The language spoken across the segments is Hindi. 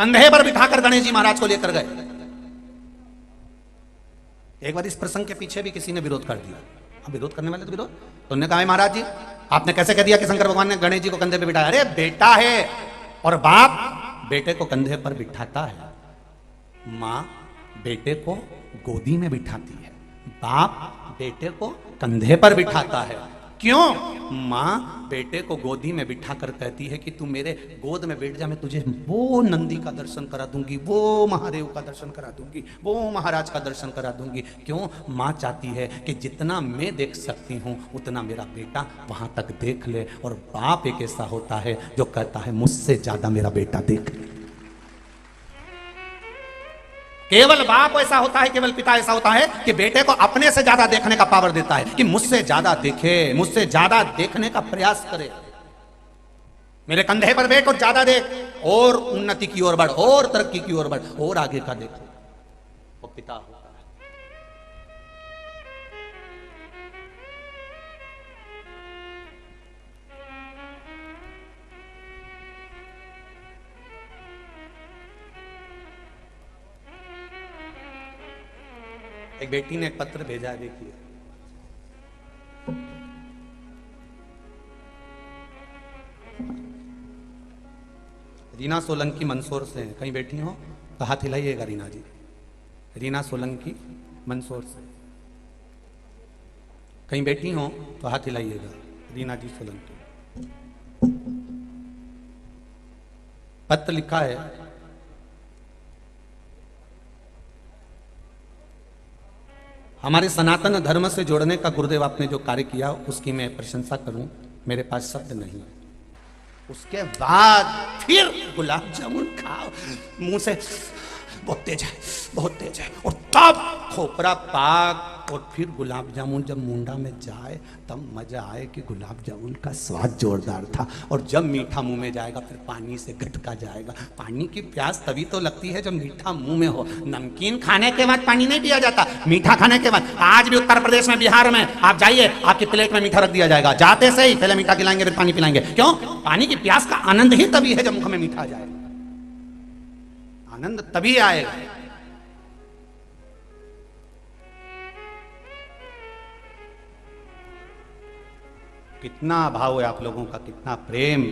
कंधे पर बिठाकर गणेश जी महाराज को लेकर गए। एक बार इस प्रसंग के पीछे भी किसी ने विरोध कर दिया। अब विरोध करने वाले तो विरोध, तो उन्होंने कहा महाराज जी आपने कैसे कह दिया कि शंकर भगवान ने गणेश जी को कंधे पर बिठाया? अरे बेटा है और बाप बेटे को कंधे पर बिठाता है, माँ बेटे को गोदी में बिठाती है, बाप बेटे को कंधे पर बिठाता है। क्यों? माँ बेटे को गोदी में बिठा कर कहती है कि तू मेरे गोद में बैठ जा, मैं तुझे वो नंदी का दर्शन करा दूंगी, वो महादेव का दर्शन करा दूंगी, वो महाराज का दर्शन करा दूंगी। क्यों? माँ चाहती है कि जितना मैं देख सकती हूँ उतना मेरा बेटा वहां तक देख ले। और बाप एक ऐसा होता है जो कहता है मुझसे ज्यादा मेरा बेटा देख ले। केवल बाप ऐसा होता है, केवल पिता ऐसा होता है कि बेटे को अपने से ज्यादा देखने का पावर देता है, कि मुझसे ज्यादा देखे, मुझसे ज्यादा देखने का प्रयास करे। मेरे कंधे पर बैठ और ज्यादा देख, और उन्नति की ओर बढ़, और तरक्की की ओर बढ़, और आगे का देखो। वो पिता होता है। एक बेटी ने एक पत्र भेजा है, देखिए। रीना सोलंकी मंदसौर से हैं। कहीं बैठी हो तो हाथ हिलाइएगा रीना जी। रीना सोलंकी मंदसौर से कहीं बैठी हो तो हाथ हिलाइएगा। रीना जी सोलंकी। पत्र लिखा है, हमारे सनातन धर्म से जोड़ने का गुरुदेव आपने जो कार्य किया उसकी मैं प्रशंसा करूं, मेरे पास शब्द नहीं। उसके बाद फिर गुलाब जामुन खाओ, मुंह से बहुत तेज है, बहुत तेज है, और तब खोपरा पाक, और फिर गुलाब जामुन जब मुंडा में जाए तब मजा आए कि गुलाब जामुन का स्वाद जोरदार था। और जब मीठा मुंह में जाएगा फिर पानी से गटका जाएगा। पानी की प्यास तभी तो लगती है जब मीठा मुंह में हो। नमकीन खाने के बाद पानी नहीं पिया जाता, मीठा खाने के बाद। आज भी उत्तर प्रदेश में, बिहार में आप जाइए, आपकी प्लेट में मीठा रख दिया जाएगा। जाते से ही पहले मीठा खिलाएंगे फिर पानी पिलाएंगे। क्यों? पानी की प्यास का आनंद ही तभी है जब मुख में मीठा जाए, आनंद तभी आएगा। कितना भाव है आप लोगों का, कितना प्रेम,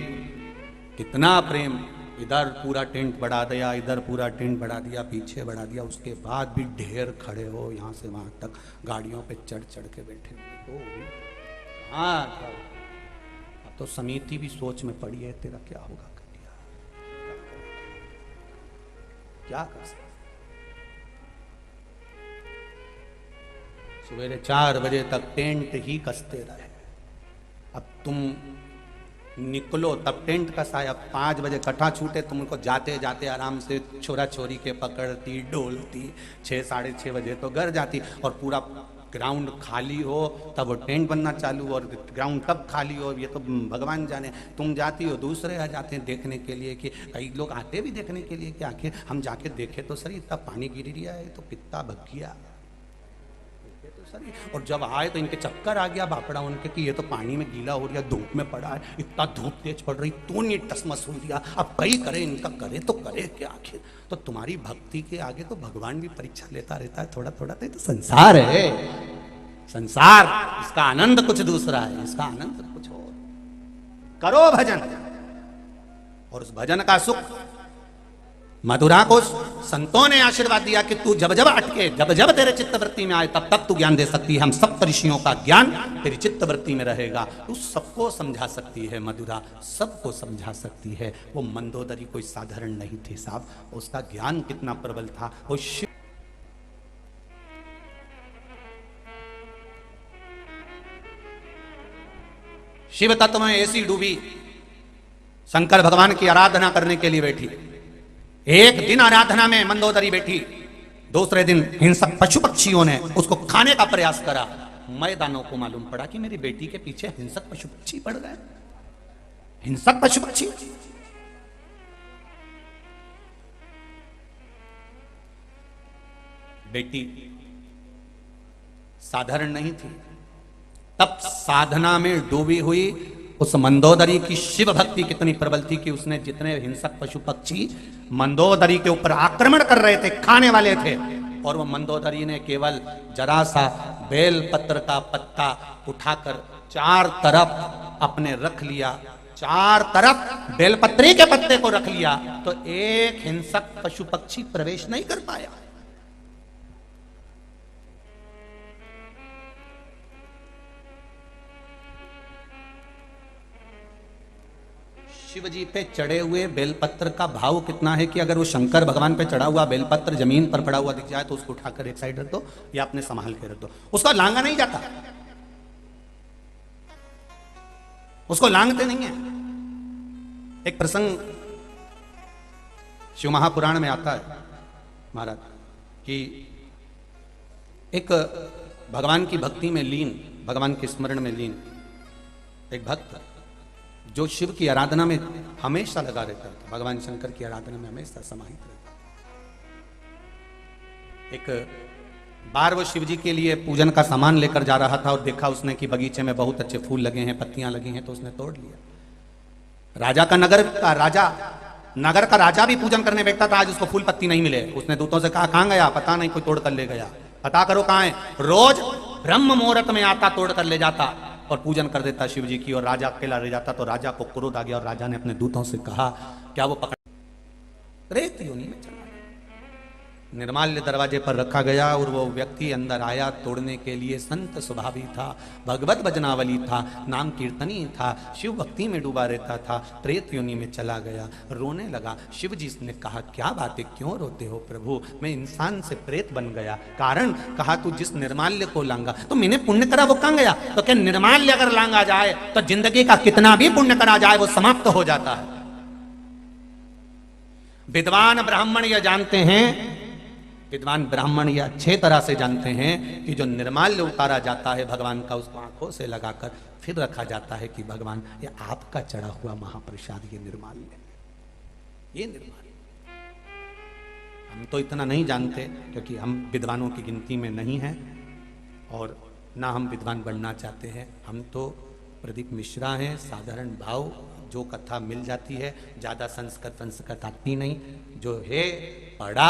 कितना प्रेम। इधर पूरा टेंट बढ़ा दिया, इधर पूरा टेंट बढ़ा दिया, पीछे बढ़ा दिया, उसके बाद भी ढेर खड़े हो यहाँ से वहां तक, गाड़ियों पे चढ़ चढ़ के बैठे हो। हाँ, अब तो समिति भी सोच में पड़ी है, तेरा क्या होगा, क्या कर सकते। सवेरे 4 बजे तक टेंट ही कसते रहे। अब तुम निकलो तब टेंट कसा है। अब 5 बजे कट्ठा छूटे, तुम उनको जाते जाते आराम से छोरा छोरी के पकड़ती डोलती, 6 साढ़े 6 बजे तो घर जाती, और पूरा ग्राउंड खाली हो तब वो टेंट बनना चालू, और ग्राउंड तब खाली हो ये तो भगवान जाने। तुम जाती हो, दूसरे आ जाते हैं देखने के लिए, कि कई लोग आते भी देखने के लिए कि आखिर हम जाके देखे तो सही, इतना पानी गिर रहा है तो कितना भग गया तो सही। और जब आए तो इनके चक्कर आ गया बापड़ा उनके कि ये तो पानी में गीला हो रहा, धूप में पड़ा है, इतना धूप तेज पड़ रही, तो नहीं टसमस हो दिया। अब कई करे, इनका करे तो करे क्या आखिर। तो तुम्हारी भक्ति के आगे तो भगवान भी परीक्षा लेता रहता है थोड़ा थोड़ा। तो संसार है, संसार, इसका आनंद कुछ दूसरा है, इसका आनंद कुछ और। करो भजन, और उस भजन का सुख मधुरा को संतों ने आशीर्वाद दिया कि तू जब जब अटके, जब जब तेरे चित्तवृत्ति में आए तब तब तू ज्ञान दे सकती है। हम सब ऋषियों का ज्ञान तेरी चित्तवृत्ति में रहेगा। तू सबको समझा सकती है मधुरा, सबको समझा सकती है। वो मंदोदरी कोई साधारण नहीं थी साहब, उसका ज्ञान कितना प्रबल था। वो शिव तत्व में ऐसी डूबी, शंकर भगवान की आराधना करने के लिए बैठी। एक दिन आराधना में मंदोदरी बैठी, दूसरे दिन हिंसक पशु पक्षियों ने उसको खाने का प्रयास करा। मैदानों को मालूम पड़ा कि मेरी बेटी के पीछे हिंसक पशु पक्षी पड़ गए। हिंसक पशु पक्षी, बेटी साधारण नहीं थी। तब साधना में डूबी हुई उस मंदोदरी की शिव भक्ति कितनी प्रबल थी कि उसने जितने हिंसक पशु पक्षी मंदोदरी के ऊपर आक्रमण कर रहे थे, खाने वाले थे, और वो मंदोदरी ने केवल जरा सा बेल पत्र का पत्ता उठाकर चार तरफ अपने रख लिया, चार तरफ बेलपत्री के पत्ते को रख लिया, तो एक हिंसक पशु पक्षी प्रवेश नहीं कर पाया। शिव जी पे चढ़े हुए बेलपत्र का भाव कितना है कि अगर वो शंकर भगवान पे चढ़ा हुआ बेलपत्र जमीन पर पड़ा हुआ दिख जाए तो उसको उठाकर एक साइड रख दो या अपने संभाल के रख दो, उसका लांगा नहीं जाता, उसको लांगते नहीं है। एक प्रसंग शिव महापुराण में आता है महाराज कि एक भगवान की भक्ति में लीन, भगवान के स्मरण में लीन एक भक्त जो शिव की आराधना में हमेशा लगा रहता था, भगवान शंकर की आराधना में हमेशा समाहित रहता। एक बार वो शिव जी के लिए पूजन का सामान लेकर जा रहा था और देखा उसने कि बगीचे में बहुत अच्छे फूल लगे हैं, पत्तियां लगी हैं, तो उसने तोड़ लिया। राजा का नगर का राजा भी पूजन करने बैठा था, आज उसको फूल पत्ती नहीं मिले। उसने दूतों से कहा कहां गया, पता नहीं, कोई तोड़ कर ले गया, पता करो कहां है। रोज ब्रह्म मुहूर्त में आता, तोड़ कर ले जाता और पूजन कर देता शिव जी की, और राजा अकेला रह जाता। तो राजा को क्रोध आ गया और राजा ने अपने दूतों से कहा क्या वो पकड़ रेत योनि में चला गया। निर्माल्य दरवाजे पर रखा गया और वो व्यक्ति अंदर आया तोड़ने के लिए। संत स्वभावी था, भगवत भजनावली था, नाम कीर्तनी था, शिव भक्ति में डूबा रहता था, प्रेत योनि में चला गया, रोने लगा। शिव जी ने कहा क्या बात है, क्यों रोते हो प्रभु, मैं इंसान से प्रेत बन गया। कारण कहा तू जिस निर्माल्य को लांगा, तो मैंने पुण्य करा वो कहां गया, तो क्या निर्माल्य अगर लांगा जाए तो जिंदगी का कितना भी पुण्य करा जाए वो समाप्त हो जाता है। विद्वान ब्राह्मण यह जानते हैं, विद्वान ब्राह्मण यह अच्छे तरह से जानते हैं कि जो निर्माल्य उतारा जाता है भगवान का, उसको आंखों से लगाकर फिर रखा जाता है कि भगवान ये आपका चढ़ा हुआ महाप्रसाद, ये निर्माल्य, ये निर्माल्य। हम तो इतना नहीं जानते क्योंकि हम विद्वानों की गिनती में नहीं हैं और ना हम विद्वान बनना चाहते हैं। हम तो प्रदीप मिश्रा हैं, साधारण भाव, जो कथा मिल जाती है, ज़्यादा संस्कृत आती नहीं, जो है पढ़ा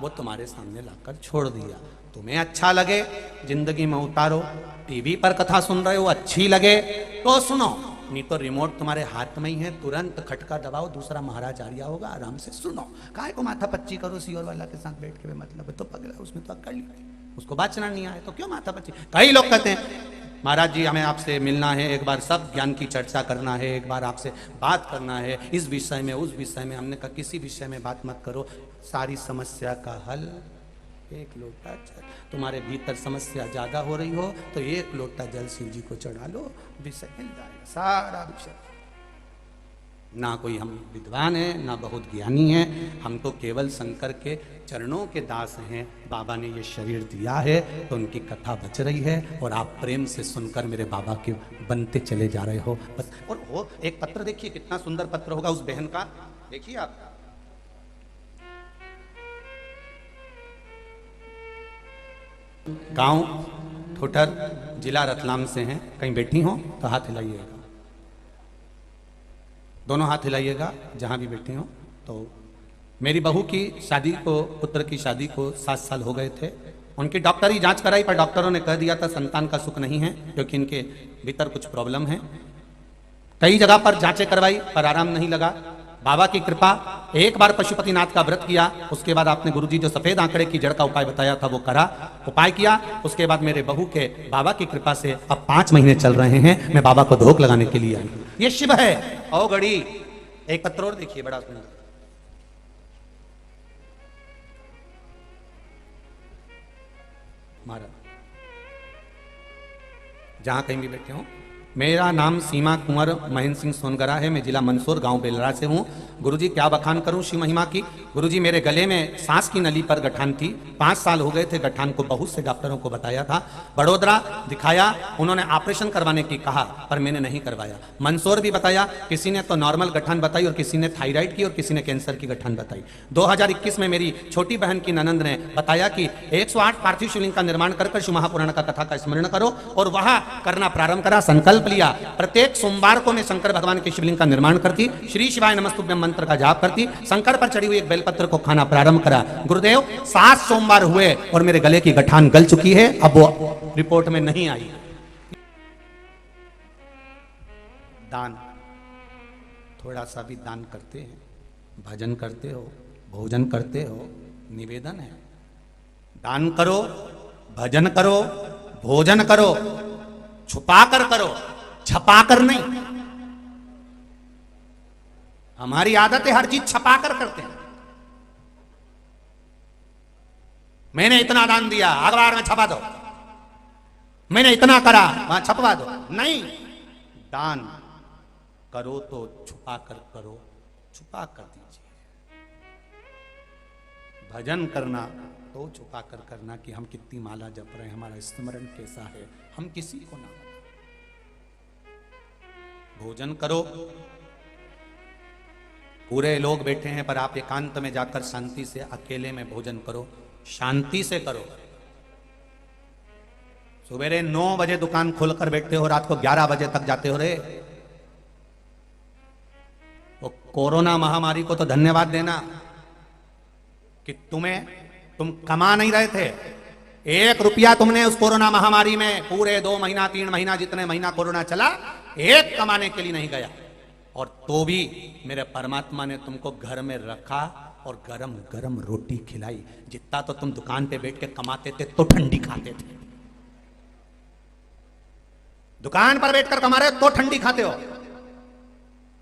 वो तुम्हारे सामने लाकर छोड़ दिया। तुम्हें अच्छा लगे जिंदगी में उतारो, टीवी पर कथा सुन रहे हो अच्छी लगे तो सुनो, नहीं तो रिमोट तुम्हारे हाथ में ही है, तुरंत खटका दबाओ, दूसरा महाराज आर्या होगा, आराम से सुनो। काहे को माथा पच्ची करो सियोर वाला के साथ बैठ के, मतलब है तो पगला, उसमें तो अक्कल नहीं, उसको बाचना नहीं आए तो क्यों माथा पच्ची। कई लोग कहते हैं महाराज जी हमें आपसे मिलना है, एक बार सब ज्ञान की चर्चा करना है, एक बार आपसे बात करना है इस विषय में उस विषय में। हमने कहा किसी विषय में बात मत करो, सारी समस्या का हल एक लोटा जल। तुम्हारे भीतर समस्या ज्यादा हो रही हो तो एक लोटा जल शिव जी को चढ़ा लो, विषय मिल जाएगा, सारा विषय। ना कोई हम विद्वान हैं ना बहुत ज्ञानी हैं, हम तो केवल शंकर के चरणों के दास हैं। बाबा ने ये शरीर दिया है तो उनकी कथा बच रही है और आप प्रेम से सुनकर मेरे बाबा के बनते चले जा रहे हो बस। और वो एक पत्र देखिए कितना सुंदर पत्र होगा उस बहन का, देखिए आप। गांव ठोठर, जिला रतलाम से हैं, कहीं बैठी हो तो हाथ हिलाइएगा, दोनों हाथ हिलाइएगा जहां भी बैठी हो। तो मेरी बहू की शादी को, पुत्र की शादी को 7 साल हो गए थे। उनकी डॉक्टरी जांच कराई पर डॉक्टरों ने कह दिया था संतान का सुख नहीं है क्योंकि इनके भीतर कुछ प्रॉब्लम है। कई जगह पर जांचें करवाई पर आराम नहीं लगा। बाबा की कृपा, एक बार पशुपतिनाथ का व्रत किया, उसके बाद आपने गुरुजी जो सफेद आंकड़े की जड़ का उपाय बताया था वो करा, उपाय किया। उसके बाद मेरे बहू के बाबा की कृपा से अब 5 महीने चल रहे हैं। मैं बाबा को धोख लगाने के लिए आई। ये शिव है। ओ गड़ी, एक पत्र और देखिए बड़ा सुंदर। महाराज जहां कहीं भी बैठे हो, मेरा नाम सीमा कुंवर महेंद्र सिंह सोनगरा है। मैं जिला मंदसौर गांव बेलरा से हूँ। गुरुजी क्या बखान करूं शिव महिमा की। गुरुजी मेरे गले में सांस की नली पर गठान थी, 5 साल हो गए थे गठान को, बहुत से डॉक्टरों को बताया था, बड़ोदरा दिखाया, उन्होंने ऑपरेशन करवाने की कहा पर मैंने नहीं करवाया। मंदसौर भी बताया, किसी ने तो नॉर्मल गठान बताई और किसी ने थायराइड की और किसी ने कैंसर की गठान बताई। 2021 में मेरी छोटी बहन की ननंद ने बताया कि 108 पार्थिव शिवलिंग का निर्माण कर शिव महापुराण का कथा का स्मरण करो और वहां करना प्रारंभ करा। संकल्प लिया प्रत्येक सोमवार को मैं शंकर भगवान के शिवलिंग का निर्माण करती, श्री शिवाय नमस्तुभ्यम मंत्र का जाप करती, शंकर पर चढ़ी हुई एक बेलपत्र को खाना प्रारंभ करा। गुरुदेव 7 सोमवार हुए और मेरे गले की गठान गल चुकी है, अब वो रिपोर्ट में नहीं आई। दान, थोड़ा सा भी दान करते हैं, भजन करते हो, भोजन करते हो, निवेदन है, दान करो, भजन करो, भोजन करो, छुपा कर करो, छपा कर नहीं। हमारी आदत है हर चीज छपा कर करते हैं। मैंने इतना दान दिया, अखबार में छपा दो, मैंने इतना करा, वहां छपवा दो। नहीं, दान करो तो छुपा कर करो, छुपा कर दीजिए। भजन करना तो छुपा कर करना कि हम कितनी माला जप रहे हैं, हमारा स्मरण कैसा है, हम किसी को ना। भोजन करो, पूरे लोग बैठे हैं पर आप एकांत में जाकर शांति से अकेले में भोजन करो, शांति से करो। सवेरे 9 बजे दुकान खोलकर बैठते हो, रात को 11 बजे तक जाते हो रे। वो कोरोना महामारी को तो धन्यवाद देना कि तुम कमा नहीं रहे थे, 1 रुपया तुमने उस कोरोना महामारी में पूरे 2 महीना 3 महीना जितने महीना कोरोना चला, 1 कमाने के लिए नहीं गया। और तो भी मेरे परमात्मा ने तुमको घर में रखा और गरम गरम रोटी खिलाई। जितना तो तुम दुकान पे बैठ के कमाते थे तो ठंडी खाते थे, दुकान पर बैठकर कमा रहे हो तो ठंडी खाते हो।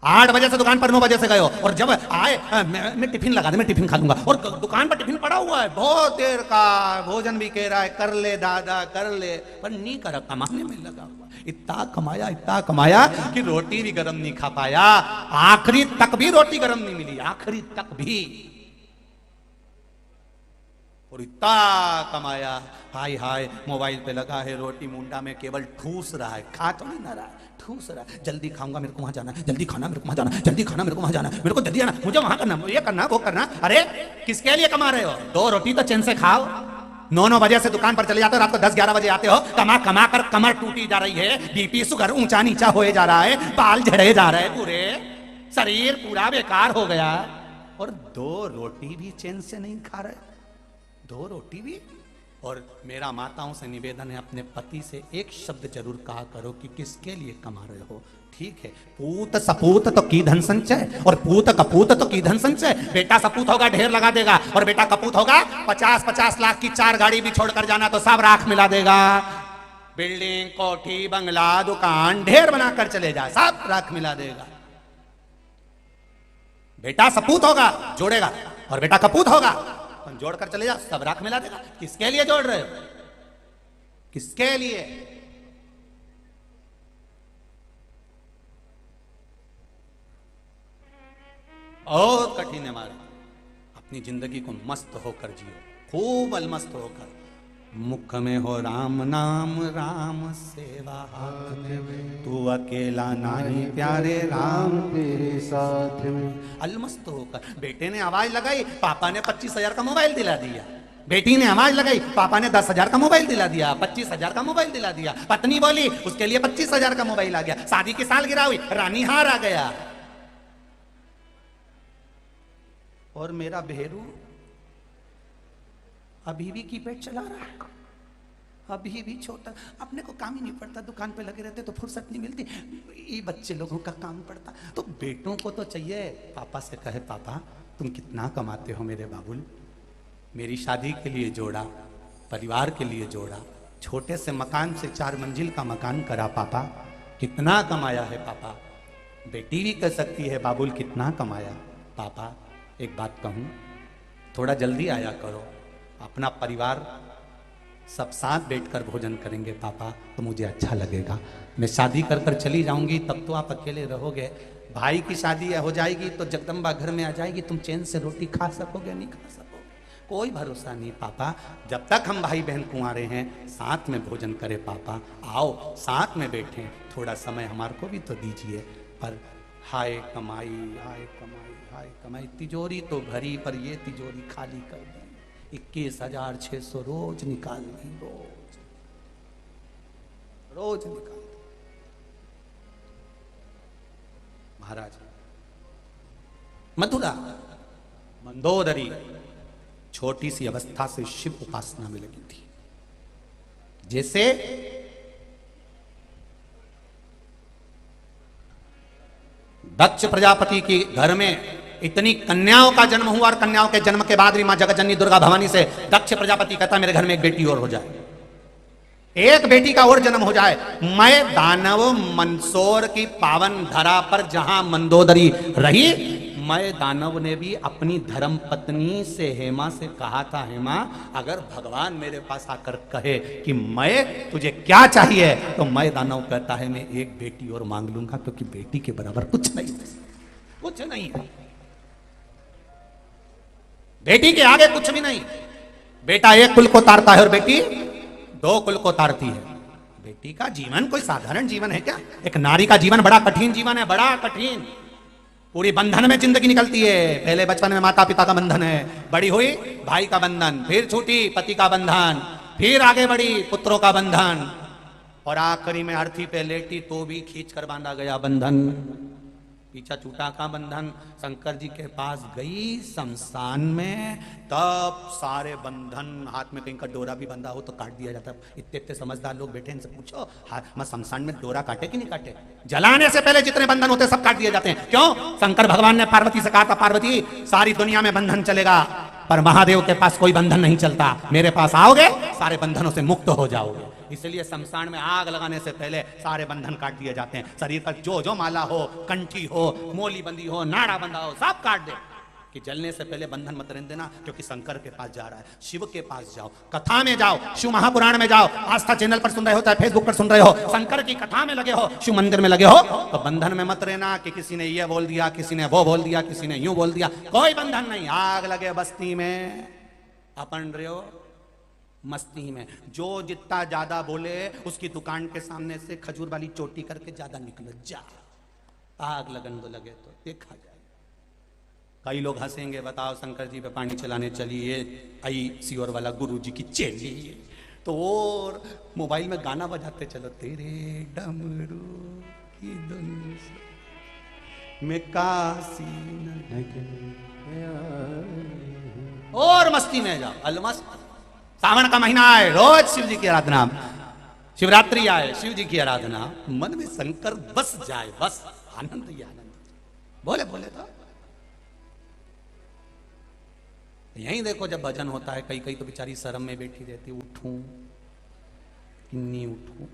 8 बजे से दुकान पर 9 बजे से गए हो और जब आए मैं टिफिन लगा दे, मैं टिफिन खा लूंगा, और दुकान पर टिफिन पड़ा हुआ है, बहुत देर का भोजन भी कह रहा है कर ले दादा कर ले, पर नहीं करा, कमाने में लगा हुआ। इतना कमाया कि रोटी भी गरम नहीं खा पाया, आखिरी तक भी रोटी गरम नहीं मिली, आखिरी तक भी। और इतना कमाया, हाय हाय मोबाइल पे लगा है, रोटी मुंडा में केवल ठूस रहा है, खा तो नहीं ना रहा है, ठूस रहा है। जल्दी खाऊंगा, मेरे को वहां जाना, जल्दी खाना मेरे को वहां जाना, जल्दी खाना मेरे को वहां जाना, मेरे को जल्दी आना, मुझे वहां करना, ये करना वो करना। अरे किसके लिए कमा रहे हो? 2 रोटी तो चैन से खाओ। 9 बजे से दुकान पर चले जाते हो, रात को 10-11 बजे आते हो, कमा कर कमर टूटी जा रही है, बीपी शुगर ऊंचा नीचा होए जा रहा है, बाल झड़े जा रहे हैं, पूरे शरीर पूरा बेकार हो गया, और 2 रोटी भी चैन से नहीं खा रहे, 2 रोटी भी। और मेरा माताओं से निवेदन है, अपने पति से एक शब्द जरूर कहा करो कि किसके लिए कमा रहे हो। ठीक है, पूत सपूत तो की धन संचय, और पूत कपूत तो की धन संचय। बेटा सपूत होगा ढेर लगा देगा, और बेटा कपूत होगा 50-50 लाख की 4 गाड़ी भी छोड़कर जाना तो सब राख मिला देगा। बिल्डिंग कोठी बंगला दुकान ढेर बनाकर चले जा, सब राख मिला देगा। बेटा सपूत होगा जोड़ेगा, और बेटा कपूत होगा जोड़कर चले जा, सब राख मिला देगा। किसके लिए जोड़ रहे हो? किसके लिए? बहुत कठिन है मारे। अपनी जिंदगी को मस्त होकर जियो, खूब अलमस्त होकर। मुख में हो राम नाम, राम सेवा हाथ में, तू अकेला नहीं प्यारे राम तेरे साथ में। अलमस्त होकर। बेटे ने आवाज लगाई, पापा ने 25,000 का मोबाइल दिला दिया। बेटी ने आवाज लगाई, पापा ने 10,000 का मोबाइल दिला दिया, 25,000 का मोबाइल दिला दिया। पत्नी बोली, उसके लिए 25,000 का मोबाइल आ गया। शादी की सालगिरह हुई, रानी हार आ गया। और मेरा भेरू अभी भी कीपैड चला रहा है, अभी भी छोटा, अपने को काम ही नहीं पड़ता, दुकान पे लगे रहते तो फुर्सत नहीं मिलती, ये बच्चे लोगों का काम पड़ता। तो बेटों को तो चाहिए पापा से कहे, पापा तुम कितना कमाते हो मेरे बाबुल, मेरी शादी के लिए जोड़ा, परिवार के लिए जोड़ा, छोटे से मकान से 4 मंजिल का मकान करा, पापा कितना कमाया है पापा। बेटी भी कह सकती है, बाबुल कितना कमाया। पापा एक बात कहूँ, थोड़ा जल्दी आया करो, अपना परिवार सब साथ बैठकर भोजन करेंगे पापा, तो मुझे अच्छा लगेगा। मैं शादी कर कर चली जाऊंगी तब तो आप अकेले रहोगे, भाई की शादी हो जाएगी तो जगदम्बा घर में आ जाएगी, तुम चैन से रोटी खा सकोगे नहीं खा सकोगे, कोई भरोसा नहीं पापा। जब तक हम भाई बहन कुंवारे हैं साथ में भोजन करें पापा, आओ साथ में बैठें, थोड़ा समय हमारे को भी तो दीजिए। पर हाय कमाई, हाय कमाई, हाय कमाई, तिजोरी तो भरी पर ये तिजोरी खाली कर दी। 21,600 रोज निकाल दी, रोज रोज निकाल दी। महाराज मथुरा मंदोदरी छोटी सी अवस्था से शिव उपासना में लगी थी। जैसे दक्ष प्रजापति के घर में इतनी कन्याओं का जन्म हुआ और कन्याओं के जन्म के बाद भी मां जगतजननी दुर्गा भवानी से दक्ष प्रजापति कहता मेरे घर में एक बेटी और हो जाए, एक बेटी का और जन्म हो जाए। मैं दानव मंदसौर की पावन धरा पर जहां मंदोदरी रही, मैं दानव ने भी अपनी धर्म पत्नी से हेमा से कहा था, हेमा अगर भगवान मेरे पास आकर कहे कि मैं तुझे क्या चाहिए, तो मैं दानव कहता है मैं एक बेटी और मांग लूंगा, क्योंकि बेटी के बराबर कुछ नहीं, कुछ नहीं, बेटी के आगे कुछ भी नहीं। बेटा एक कुल को तारता है और बेटी 2 कुल को तारती है। बेटी का जीवन कोई साधारण जीवन है क्या? एक नारी का जीवन बड़ा कठिन जीवन है, बड़ा कठिन। पूरी बंधन में जिंदगी निकलती है। पहले बचपन में माता पिता का बंधन है, बड़ी हुई भाई का बंधन, फिर छूटी पति का बंधन, फिर आगे बढ़ी पुत्रों का बंधन, और आखिरी में अर्थी पे लेटी तो भी खींच कर बांधा गया बंधन। पीछा छूटा का बंधन। शंकर जी के पास गई शमशान में, तब सारे बंधन, हाथ में कहीं का डोरा भी बंधा हो तो काट दिया जाता। इतने इतने समझदार लोग बैठे, इनसे पूछो मैं शमशान में डोरा काटे कि नहीं काटे? जलाने से पहले जितने बंधन होते सब काट दिए जाते हैं। क्यों? शंकर भगवान ने पार्वती से कहा था, पार्वती सारी दुनिया में बंधन चलेगा पर महादेव के पास कोई बंधन नहीं चलता, मेरे पास आओगे सारे बंधनों से मुक्त हो जाओगे। इसलिए शमशान में आग लगाने से पहले सारे बंधन काट दिए जाते हैं। शरीर पर जो जो माला हो, कंठी हो, मोली बंदी हो, नाड़ा बंधा हो, सब काट दे, कि जलने से पहले बंधन मत रहने देना, क्योंकि शंकर के पास जा रहा है। शिव के पास जाओ, कथा में जाओ, शिव महापुराण में जाओ, आस्था चैनल पर सुन रहे हो चाहे फेसबुक पर सुन रहे हो, शंकर की कथा में लगे हो, शिव मंदिर में लगे हो, तो बंधन में मत रहना कि किसी ने ये बोल दिया, किसी ने वो बोल दिया, किसी ने यूं बोल दिया, कोई बंधन नहीं। आग लगे बस्ती में, अपन रहे हो मस्ती में। जो जितना ज्यादा बोले उसकी दुकान के सामने से खजूर वाली चोटी करके ज्यादा निकलो, जा आग लगन दो, लगे तो देखा जाए। कई लोग हंसेंगे, बताओ शंकर जी पे पानी चलाने चली ये आई सियोर वाला गुरु जी की चेली, तो और मोबाइल में गाना बजाते चलो, तेरे डमरू की धुन में काशी और मस्ती में जाओ, अलमस्त। सावन का महीना आए, रोज शिव जी की आराधना, शिवरात्रि आए, शिव जी की आराधना, मन में शंकर बस जाए, बस आनंद ही आनंद। बोले बोले तो यहीं देखो, जब भजन होता है कई कई तो बेचारी शर्म में बैठी रहती, उठूं कि नहीं उठूं,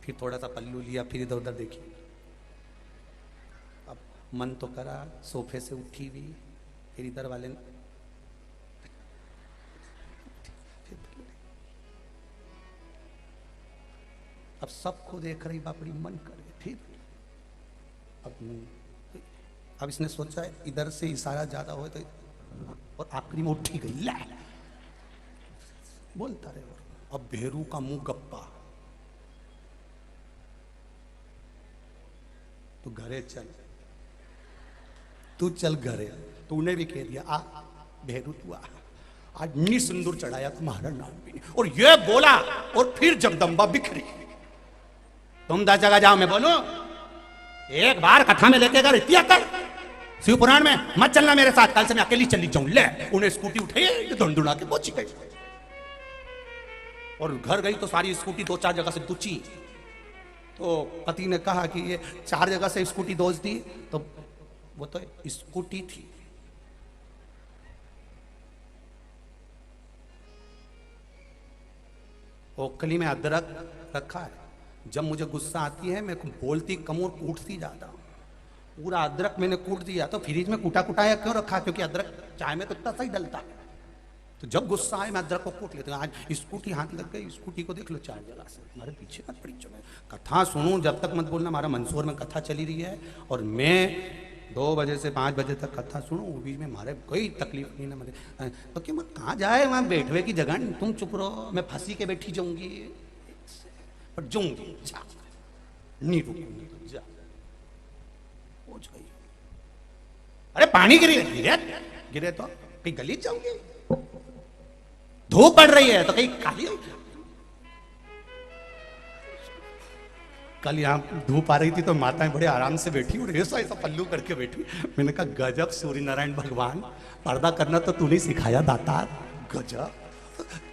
फिर थोड़ा सा पल्लू लिया, फिर इधर उधर देखी, अब मन तो करा, सोफे से उठी भी, फिर इधर वाले ने अब सबको देख रही बापड़ी, मन करे, फिर अब इसने सोचा इधर से इशारा ज्यादा हो तो, और आखिरी में उठी गई, ला बोलता रहे। अब भेरू का मुंह गप्पा, तू घरे चल, तू चल घरे। तूने भी कह दिया, आ भेरू तू आ, आज नी सिंदूर चढ़ाया तुम्हारा नाम भी, और ये बोला, और फिर जगदम्बा बिखरी। तुम 10 जगह जाओ, मैं बोलूं एक बार कथा में लेके गए, इतिया कर शिव पुराण में मत चलना मेरे साथ, कल से मैं अकेली चली जाऊं। ले उन्हें स्कूटी उठाई, ढूंढा के पहुंची गई, और घर गई तो सारी स्कूटी 2-4 जगह से दूची। तो पति ने कहा कि ये 4 जगह से स्कूटी दोष दी, तो वो तो स्कूटी थी। ओखली में अदरक रखा है, जब मुझे गुस्सा आती है मैं बोलती कम और कूटती ज्यादा हूं। पूरा अदरक मैंने कूट दिया, तो फ्रिज में कूटा कुटाया क्यों रखा? क्योंकि अदरक चाय में तो इतना सही डलता है, तो जब गुस्सा आए मैं अदरक को कूट लेता हूँ। आज स्कूटी हाथ लग गई, स्कूटी को देख लो 4 जगह से, हमारे पीछे मत पड़ी चलो कथा सुनूं, जब तक मत बोलना। हमारा मंसूर में कथा चली रही है और मैं 2 बजे से 5 बजे तक कथा सुनूं, वो बीच में हमारे कोई तकलीफ नहीं ना मुझे। तो कि मैं कहाँ जाए, वहाँ बैठवे की जगह नहीं, तुम चुप रहो, मैं फंसी के बैठी जाऊंगी पर जाऊंगी, नहीं रुकूंगी, जा पहुंच गई। अरे पानी गिरे गिरे गिरे तो कहीं गली जाऊंगी, धूप पड़ रही है तो कहीं काली। कल यहाँ धूप आ रही थी तो माताएं बड़े आराम से बैठी और ऐसा ऐसा पल्लू करके बैठी। मैंने कहा गजब सूर्य नारायण भगवान, पर्दा करना तो तूने सिखाया दातार, गजब।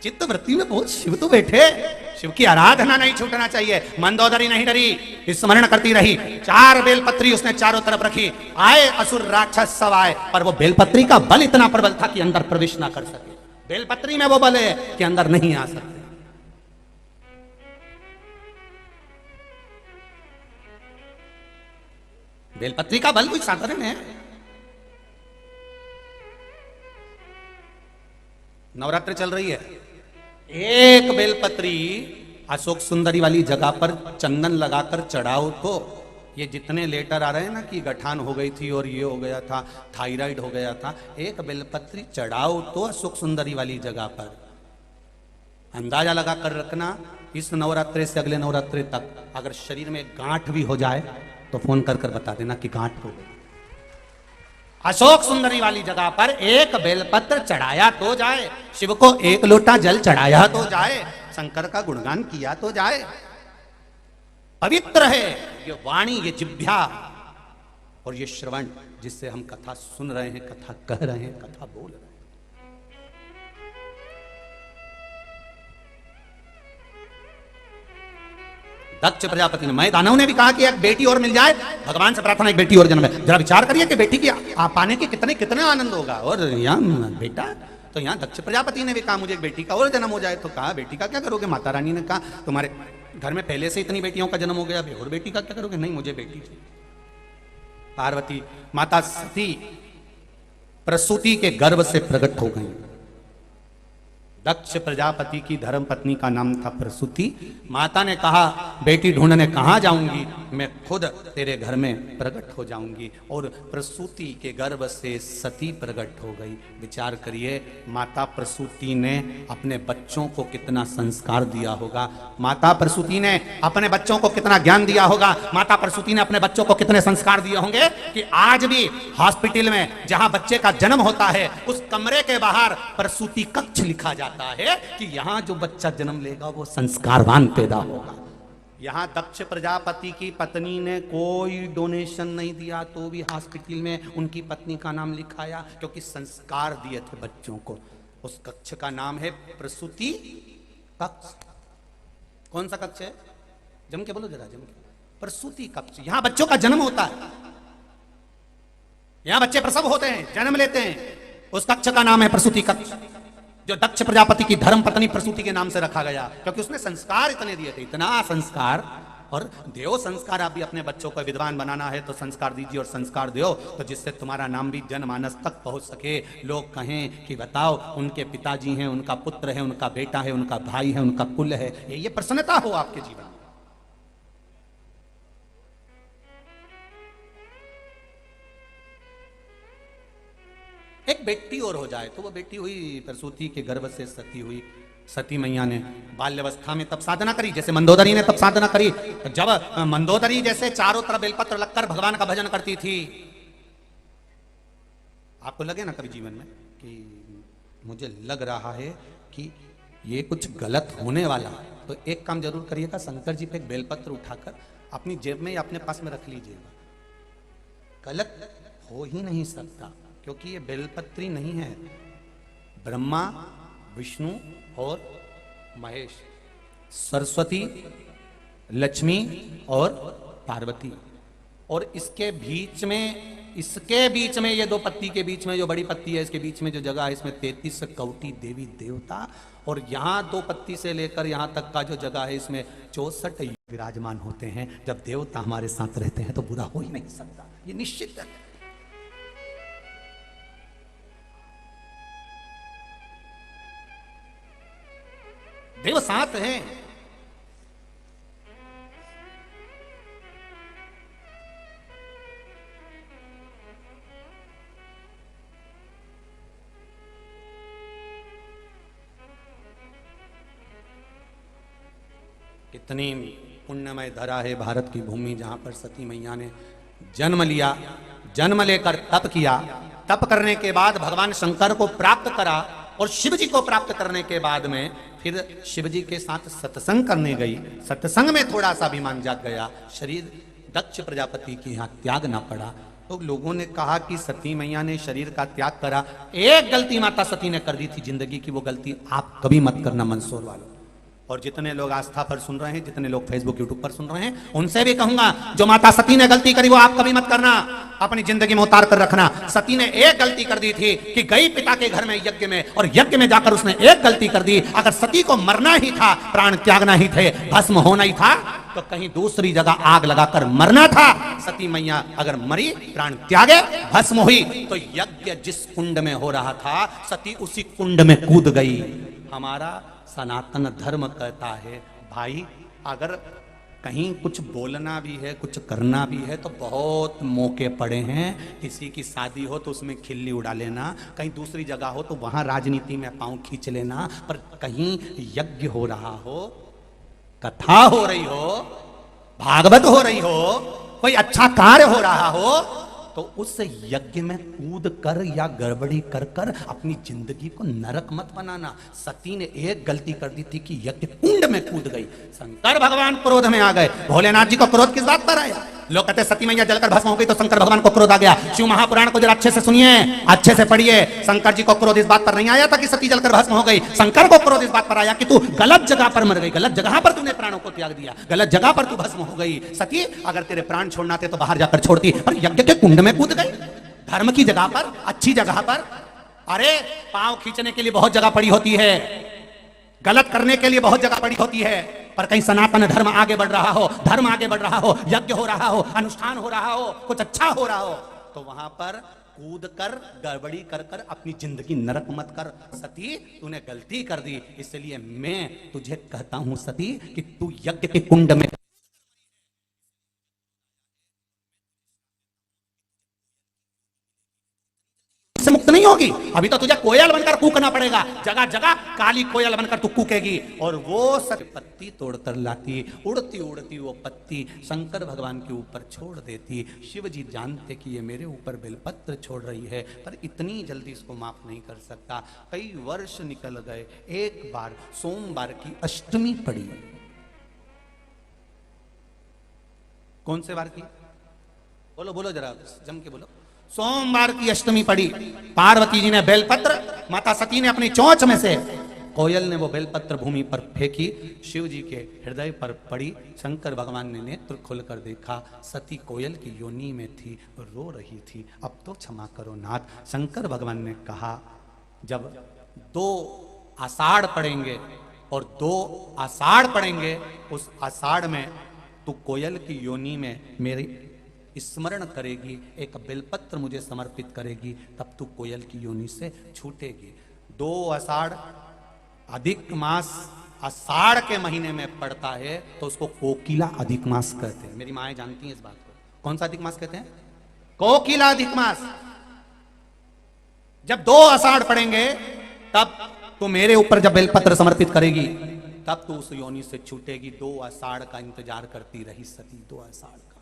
चित्त वृत्ति में बहुत शिव तो बैठे, शिव की आराधना नहीं छूटना चाहिए। मंदोदरी नहीं डरी, स्मरण करती रही। 4 बेलपत्री उसने चारों तरफ रखी, आए असुर राक्षस सब आए, पर वो बेलपत्री का बल इतना प्रबल था कि अंदर प्रवेश ना कर सके। बेलपत्री में वो बल है कि अंदर नहीं आ सकते। बेलपत्री का बल कोई साधारण है। नवरात्र चल रही है, एक बेलपत्री अशोक सुंदरी वाली जगह पर चंदन लगाकर चढ़ाओ तो ये जितने लेटर आ रहे हैं ना कि गठान हो गई थी और ये हो गया था, थायराइड हो गया था, एक बेलपत्री चढ़ाओ तो अशोक सुंदरी वाली जगह पर। अंदाजा लगा कर रखना, इस नवरात्रे से अगले नवरात्रे तक अगर शरीर में गांठ भी हो जाए तो फोन कर कर बता देना कि गांठ हो गई। अशोक सुंदरी वाली जगह पर एक बेलपत्र चढ़ाया तो जाए, शिव को 1 लोटा जल चढ़ाया तो जाए, शंकर का गुणगान किया तो जाए। पवित्र है ये वाणी, ये जिह्वा और ये श्रवण, जिससे हम कथा सुन रहे हैं, कथा कह रहे हैं, कथा बोल रहे हैं। दक्ष प्रजापति ने, मैं दानव ने भी कहा कि एक बेटी और मिल जाए, भगवान से प्रार्थना एक बेटी और जन्म है। जरा विचार करिए कि बेटी की पाने के कितने कितने आनंद होगा। और यहाँ बेटा, तो यहाँ दक्ष प्रजापति ने भी कहा मुझे एक बेटी का और जन्म हो जाए। तो कहा बेटी का क्या करोगे? माता रानी ने कहा तुम्हारे घर में पहले से इतनी बेटियों का जन्म हो गया, अभी और बेटी का क्या करोगे? नहीं, मुझे बेटी चाहिए। पार्वती माता सती प्रसूति के गर्भ से प्रकट हो गई। दक्ष प्रजापति की धर्म पत्नी का नाम था प्रसूति। माता ने कहा बेटी ढूंढने कहाँ जाऊंगी, मैं खुद तेरे घर में प्रकट हो जाऊंगी। और प्रसूति के गर्भ से सती प्रकट हो गई। विचार करिए, माता प्रसूति ने अपने बच्चों को कितना संस्कार दिया होगा, माता प्रसूति ने अपने बच्चों को कितना ज्ञान दिया होगा, माता प्रसूति ने अपने बच्चों को कितने संस्कार दिए होंगे कि आज भी हॉस्पिटल में जहां बच्चे का जन्म होता है उस कमरे के बाहर प्रसूति कक्ष लिखा जाता है कि यहां जो बच्चा जन्म लेगा वो संस्कारवान पैदा होगा। यहां दक्ष प्रजापति की पत्नी ने कोई डोनेशन नहीं दिया तो भी हॉस्पिटल में उनकी पत्नी का नाम लिखाया, क्योंकि संस्कार दिए थे बच्चों को। उस कक्ष का नाम है प्रसूति कक्ष। कौन सा कक्ष है? जम के बोलो जरा, जम के। प्रसूति कक्ष। यहां बच्चों का जन्म होता है, यहां बच्चे प्रसव होते हैं, जन्म लेते हैं। उस कक्ष का नाम है प्रसूति कक्ष, जो दक्ष प्रजापति की धर्म पत्नी प्रसूति के नाम से रखा गया, क्योंकि उसने संस्कार इतने दिए थे, इतना संस्कार। और देव संस्कार। आप भी अपने बच्चों को विद्वान बनाना है तो संस्कार दीजिए और संस्कार दो, तो जिससे तुम्हारा नाम भी जनमानस तक पहुंच सके। लोग कहें कि बताओ उनके पिताजी हैं, उनका पुत्र है, उनका बेटा है, उनका भाई है, उनका कुल है, ये प्रसन्नता हो आपके जीवन में। एक बेटी और हो जाए तो वो बेटी हुई प्रसूति के गर्भ से सती हुई। सती मैया ने बाल्यावस्था में तब साधना करी, जैसे मंदोदरी ने तब साधना करी। जब मंदोदरी जैसे चारों तरफ बेलपत्र लगकर भगवान का भजन करती थी, आपको लगे ना कभी जीवन में कि मुझे लग रहा है कि ये कुछ गलत होने वाला, तो एक काम जरूर करिएगा, शंकर जी पे एक बेलपत्र उठाकर अपनी जेब में या अपने पास में रख लीजिएगा। गलत हो ही नहीं सकता, क्योंकि ये बेलपत्री नहीं है। ब्रह्मा, विष्णु और महेश, सरस्वती, लक्ष्मी और पार्वती, और इसके बीच में ये दो पत्ती के बीच में जो बड़ी पत्ती है, इसके बीच में जो जगह है, इसमें 33 कौटी देवी देवता, और यहाँ 2 पत्ती से लेकर यहाँ तक का जो जगह है, इसमें 64 विराजमान होते हैं। जब देवता हमारे साथ रहते हैं तो बुरा हो ही नहीं सकता, ये निश्चित है। देव साथ है। कितनी पुण्यमय धरा है भारत की भूमि, जहां पर सती मैया ने जन्म लिया, जन्म लेकर तप किया, तप करने के बाद भगवान शंकर को प्राप्त करा, और शिव जी को प्राप्त करने के बाद में फिर शिव जी के साथ सत्संग करने गई। सत्संग में थोड़ा सा अभिमान जाग गया, शरीर दक्ष प्रजापति के यहाँ त्याग ना पड़ा। तो लोगों ने कहा कि सती मैया ने शरीर का त्याग करा, एक गलती माता सती ने कर दी थी जिंदगी की, वो गलती आप कभी मत करना मंदसौर वालों। और जितने लोग आस्था पर सुन रहे हैं, जितने लोग फेसबुक यूट्यूब पर सुन रहे हैं, उनसे भी कहूंगा जो माता सती ने गलती करी वो आप कभी मत करना, अपनी जिंदगी में उतार कर रखना। सती ने एक गलती कर दी थी कि गई पिता के घर में यज्ञ में, और यज्ञ में जाकर उसने एक गलती कर दी। अगर सती को मरना ही था, प्राण त्यागना ही थे, भस्म होना ही था, तो कहीं दूसरी जगह आग लगाकर मरना था। सती मैया अगर मरी, प्राण त्यागे, भस्म हुई, तो यज्ञ जिस कुंड में हो रहा था सती उसी कुंड में कूद गई। हमारा सनातन धर्म कहता है भाई अगर कहीं कुछ बोलना भी है, कुछ करना भी है, तो बहुत मौके पड़े हैं। किसी की शादी हो तो उसमें खिल्ली उड़ा लेना, कहीं दूसरी जगह हो तो वहां राजनीति में पांव खींच लेना, पर कहीं यज्ञ हो रहा हो, कथा हो रही हो, भागवत हो रही हो, कोई अच्छा कार्य हो रहा हो, तो उस यज्ञ में कूद कर या गड़बड़ी कर कर अपनी जिंदगी को नरक मत बनाना। सती ने एक गलती कर दी थी कि यज्ञ कुंड में कूद गई, शंकर भगवान क्रोध में आ गए। भोलेनाथ जी को क्रोध किस बात पर आया? लोग कहते सती मैया जलकर भस्म हो गई तो शंकर भगवान को क्रोध आ गया। शिव महापुराण को जरा अच्छे से सुनिए, अच्छे से पढ़िए। शंकर जी को क्रोध इस बात पर नहीं आया था कि सती जलकर भस्म हो गई, शंकर को क्रोध इस बात पर आया कि तू गलत जगह पर मर गई, गलत जगह पर तूने प्राणों को त्याग दिया, गलत जगह पर तू भस्म हो गई। सती अगर तेरे प्राण छोड़ना थे तो बाहर जाकर छोड़ती, पर यज्ञ के कुंड में कूद गई, धर्म की जगह पर, अच्छी जगह पर। अरे पांव खींचने के लिए बहुत जगह पड़ी होती है, गलत करने के लिए बहुत जगह पड़ी होती है, पर कहीं सनातन धर्म आगे बढ़ रहा हो, धर्म आगे बढ़ रहा हो, यज्ञ हो रहा हो, अनुष्ठान हो रहा हो, कुछ अच्छा हो रहा हो, तो वहां पर कूद कर गड़बड़ी कर कर अपनी जिंदगी नरक मत कर। सती तूने गलती कर दी, इसलिए मैं तुझे कहता हूं सती कि तू यज्ञ के कुंड में से मुक्त नहीं होगी। अभी तो तुझे कोयल बनकर कूकना पड़ेगा, जगह जगह काली कोयल बनकर तू कूकेगी। और वो सब पत्ती तोड़कर लाती, उड़ती उड़ती वो पत्ती शंकर भगवान के ऊपर छोड़ देती। शिव जी जानते कि ये मेरे ऊपर बेलपत्र छोड़ रही है, पर इतनी जल्दी इसको माफ नहीं कर सकता। कई वर्ष निकल गए, एक बार सोमवार की अष्टमी पड़ी। कौन से वार की? बोलो बोलो जरा जम के बोलो। सोमवार की अष्टमी पड़ी। पार्वती जी ने बेलपत्र, माता सती ने अपनी चोंच में से, कोयल ने वो बेलपत्र भूमि पर फेंकी, शिव जी के हृदय पर पड़ी। शंकर भगवान ने नेत्र खोलकर देखा, सती कोयल की योनि में थी, रो रही थी। अब तो क्षमा करो नाथ। शंकर भगवान ने कहा जब 2 आषाढ़ पड़ेंगे और 2 आषाढ़ पड़ेंगे, उस आषाढ़ में तू कोयल की योनि में मेरी स्मरण करेगी, एक बेलपत्र मुझे समर्पित करेगी, तब तू कोयल की योनि से छूटेगी। 2 आषाढ़ अधिक मास आषाढ़ के महीने में पड़ता है, तो उसको कोकिला अधिक मास कहते हैं। मेरी माएं जानती हैं इस बात को। कौन सा अधिक मास कहते हैं? कोकिला अधिक मास। जब 2 आषाढ़ पड़ेंगे तब तू मेरे ऊपर जब बेलपत्र समर्पित करेगी, तब तू उस योनि से छूटेगी। 2 आषाढ़ का इंतजार करती रही सती। 2 आषाढ़ का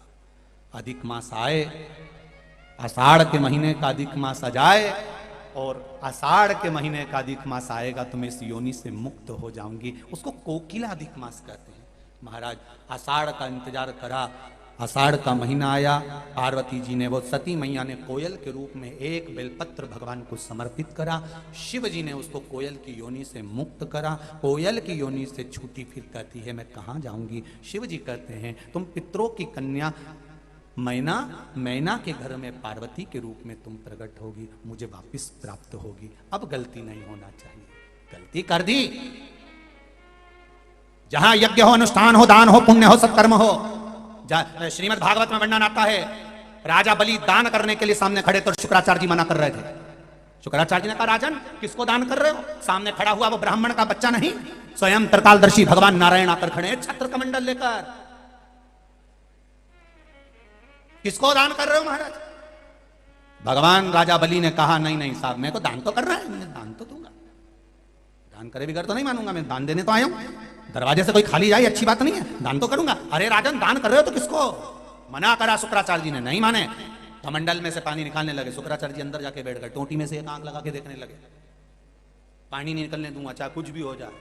अधिक मास आए, आषाढ़ के महीने का अधिक मास आ जाए, और आषाढ़ के महीने का अधिक मास आएगा तो मैं इस योनि से मुक्त हो जाऊंगी। उसको कोकिला अधिक मास कहते हैं। महाराज आषाढ़ का इंतजार करा, आषाढ़ का महीना आया, पार्वती जी ने, वो सती मैया ने कोयल के रूप में एक बेलपत्र भगवान को समर्पित करा। शिव जी ने उसको कोयल की योनि से मुक्त करा। कोयल की योनि से छूटी फिर कहती है मैं कहाँ जाऊंगी? शिव जी कहते हैं तुम पितरों की कन्या मैना, मैना के घर में पार्वती के रूप में तुम प्रकट होगी, मुझे वापस प्राप्त होगी। अब गलती नहीं होना चाहिए, गलती कर दी। जहां यज्ञ हो, अनुष्ठान हो, दान हो, पुण्य हो, सत्कर्म हो। श्रीमद् भागवत में वर्णन आता है, राजा बलि दान करने के लिए सामने खड़े तो शुक्राचार्य जी मना कर रहे थे। शुक्राचार्य जी ने कहा राजन किसको दान कर रहे हो? सामने खड़ा हुआ वो ब्राह्मण का बच्चा नहीं, स्वयं त्रिकालदर्शी भगवान नारायण आकर खड़े हैं छत्र कमंडल लेकर। किसको दान कर रहे हो महाराज? भगवान राजा बलि ने कहा नहीं नहीं साहब, मैं तो दान तो कर रहा है, मैं दान तो दूंगा, दान करे बिगड़ तो नहीं मानूंगा, मैं दान देने तो आया हूं। दरवाजे से कोई खाली जाए अच्छी बात नहीं है, दान तो करूंगा। अरे राजन दान कर रहे हो तो किसको? मना करा शुक्राचार्य जी ने, नहीं माने। कमंडल में से पानी निकालने लगे। शुक्राचार्य जी अंदर जाके बैठ गए, टोटी में से एक आंख लगा के देखने लगे। पानी नहीं निकलने दूंगा चाहे कुछ भी हो जाए,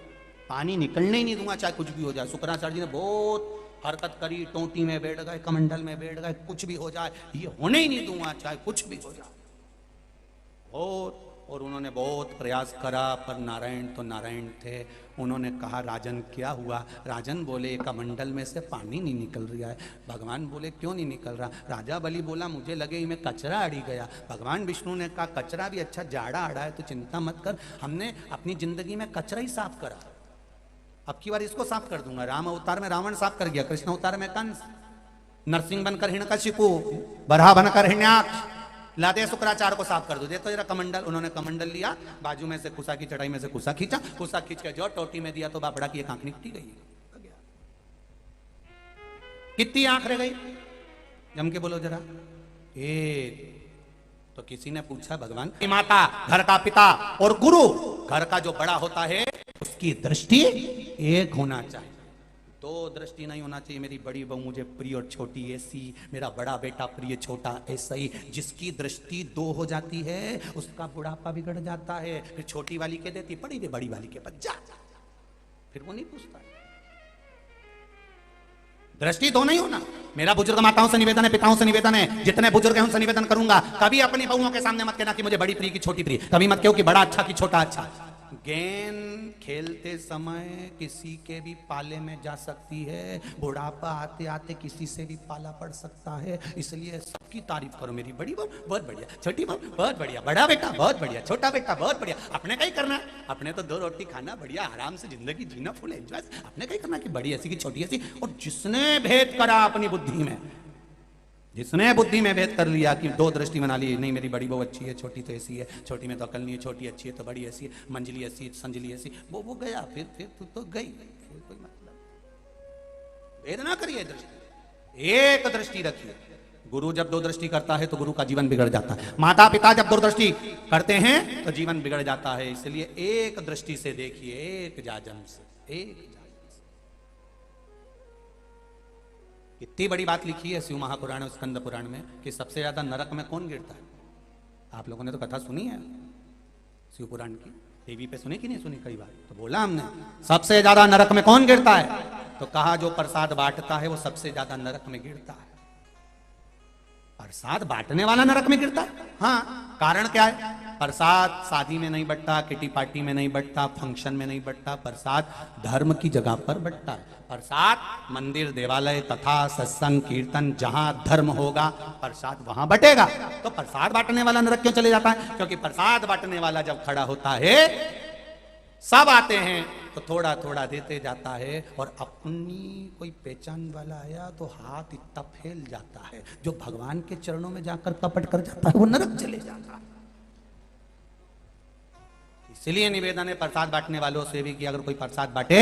पानी निकलने ही नहीं दूंगा चाहे कुछ भी हो जाए। शुक्राचार्य जी ने बहुत हरकत करी, टोटी में बैठ गए, कमंडल में बैठ गए, कुछ भी हो जाए ये होने ही नहीं दूंगा चाहे कुछ भी हो जाए। और उन्होंने बहुत प्रयास करा, पर नारायण तो नारायण थे। उन्होंने कहा राजन क्या हुआ? राजन बोले कमंडल में से पानी नहीं निकल रहा है। भगवान बोले क्यों नहीं निकल रहा? राजा बलि बोला मुझे लगे में कचरा अड़ी गया। भगवान विष्णु ने कहा कचरा भी अच्छा, जाड़ा अड़ा है तो चिंता मत कर, हमने अपनी जिंदगी में कचरा ही साफ करा, अब की बार इसको साफ कर दूंगा। राम अवतार में रावण साफ कर गया, कृष्ण अवतार में कंस, नरसिंह बनकर हिरण्यकशिपु, बराह बनकर हिरण्याक्ष, लादे शुक्राचार्य को साफ कर दो। देखो जरा कमंडल, उन्होंने कमंडल लिया, बाजू में से कुसा की चढ़ाई में से कुसा खींचा, कुसा खींच के जो टोटी में दिया तो बापड़ा की एक आंख निकटी गई। कितनी आंख रह गई? जम के बोलो जरा। एक। तो किसी ने पूछा भगवान की माता, घर का पिता और गुरु, घर का जो बड़ा होता है उसकी दृष्टि एक होना चाहिए, दो दृष्टि नहीं होना चाहिए। मेरी बड़ी बहू मुझे प्रिय और छोटी ऐसी, मेरा बड़ा बेटा प्रिय छोटा ऐसा ही। जिसकी दृष्टि दो हो जाती है उसका बुढ़ापा बिगड़ जाता है। फिर छोटी वाली के देती पड़ी दे, बड़ी वाली के पास जा, फिर वो नहीं पूछता। दृष्टि दो नहीं होना। मेरा बुजुर्ग माताओं से निवेदन है, पिताओं से निवेदन है, जितने बुजुर्ग हैं उनसे निवेदन करूंगा, कभी अपनी बहुओं के सामने मत कहना कि मुझे बड़ी प्रिय की छोटी प्रिय, कभी मत कहो कि बड़ा अच्छा कि छोटा अच्छा। गेंद खेलते समय किसी के भी पाले में जा सकती है, बुढ़ापा आते आते किसी से भी पाला पड़ सकता है। इसलिए सबकी तारीफ करो, मेरी बड़ी बहू बहुत बढ़िया, छोटी बहू बहुत बढ़िया, बड़ा बेटा बहुत बढ़िया, छोटा बेटा बहुत बढ़िया। अपने का ही करना, अपने तो दो रोटी खाना, बढ़िया आराम से जिंदगी जीना, फुल एंजॉय, अपने का ही करना कि बड़ी ऐसी की छोटी ऐसी। और जिसने भेद करा अपनी बुद्धि में, जिसने बुद्धि में भेद कर लिया कि दो दृष्टि बना ली, नहीं मेरी बड़ी बहु अच्छी है, छोटी तो ऐसी है, छोटी में तो अकल नहीं है, छोटी अच्छी है तो बड़ी ऐसी है, मंजली ऐसी संजली ऐसी, वो गया, फिर तो गई, फिर कोई मतलब। भेद ना करिए, दृष्टि एक दृष्टि रखिए। गुरु जब दो दृष्टि करता है तो गुरु का जीवन बिगड़ जाता है। माता पिता जब दो दृष्टि करते हैं तो जीवन बिगड़ जाता है। इसलिए एक दृष्टि से देखिए, एक जाजम से, एक। इतनी बड़ी बात लिखी है शिव महापुराण और स्कंद पुराण में कि सबसे ज्यादा नरक में कौन गिरता है। आप लोगों ने तो कथा सुनी है शिव पुराण की, टीवी पे सुनी कि नहीं सुनी? कई बार तो बोला हमने, सबसे ज्यादा नरक में कौन गिरता है? तो कहा जो प्रसाद बांटता है वो सबसे ज्यादा नरक में गिरता है। प्रसाद बांटने वाला नरक में गिरता है। हाँ, कारण क्या है? प्रसाद शादी में नहीं बंटता, किटी पार्टी में नहीं बंटता, फंक्शन में नहीं बंटता, प्रसाद धर्म की जगह पर बंटता है। प्रसाद मंदिर, देवालय, कथा, सत्संग, कीर्तन, जहां धर्म होगा प्रसाद वहां बटेगा। तो प्रसाद बांटने वाला नरक क्यों चले जाता है? क्योंकि प्रसाद बांटने वाला जब खड़ा होता है, सब आते हैं तो थोड़ा थोड़ा देते जाता है, और अपनी कोई पहचान वाला आया तो हाथ इतना फैल जाता है। जो भगवान के चरणों में जाकर कपट कर जाता है वो नरक चले जाता है। इसलिए निवेदन है प्रसाद बांटने वालों से भी कि अगर कोई प्रसाद बांटे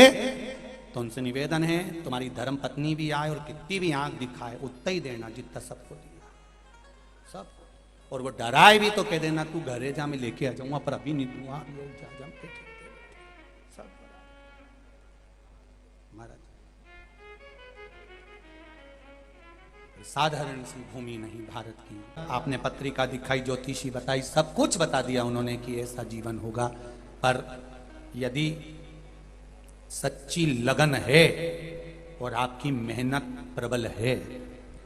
तो उनसे निवेदन है तुम्हारी धर्म पत्नी भी आए और कितनी भी आंख दिखाए उतना ही देना जितना सबको दिया सब। और वो डराए भी तो कह देना तू घरे जा, मैं लेके आ जाऊंगा, पर अभी नहीं दूंगा, सब। महाराज साधारण सी भूमि नहीं भारत की। आपने पत्रिका दिखाई, ज्योतिषी बताई, सब कुछ बता दिया उन्होंने कि ऐसा जीवन होगा। पर यदि सच्ची लगन है और आपकी मेहनत प्रबल है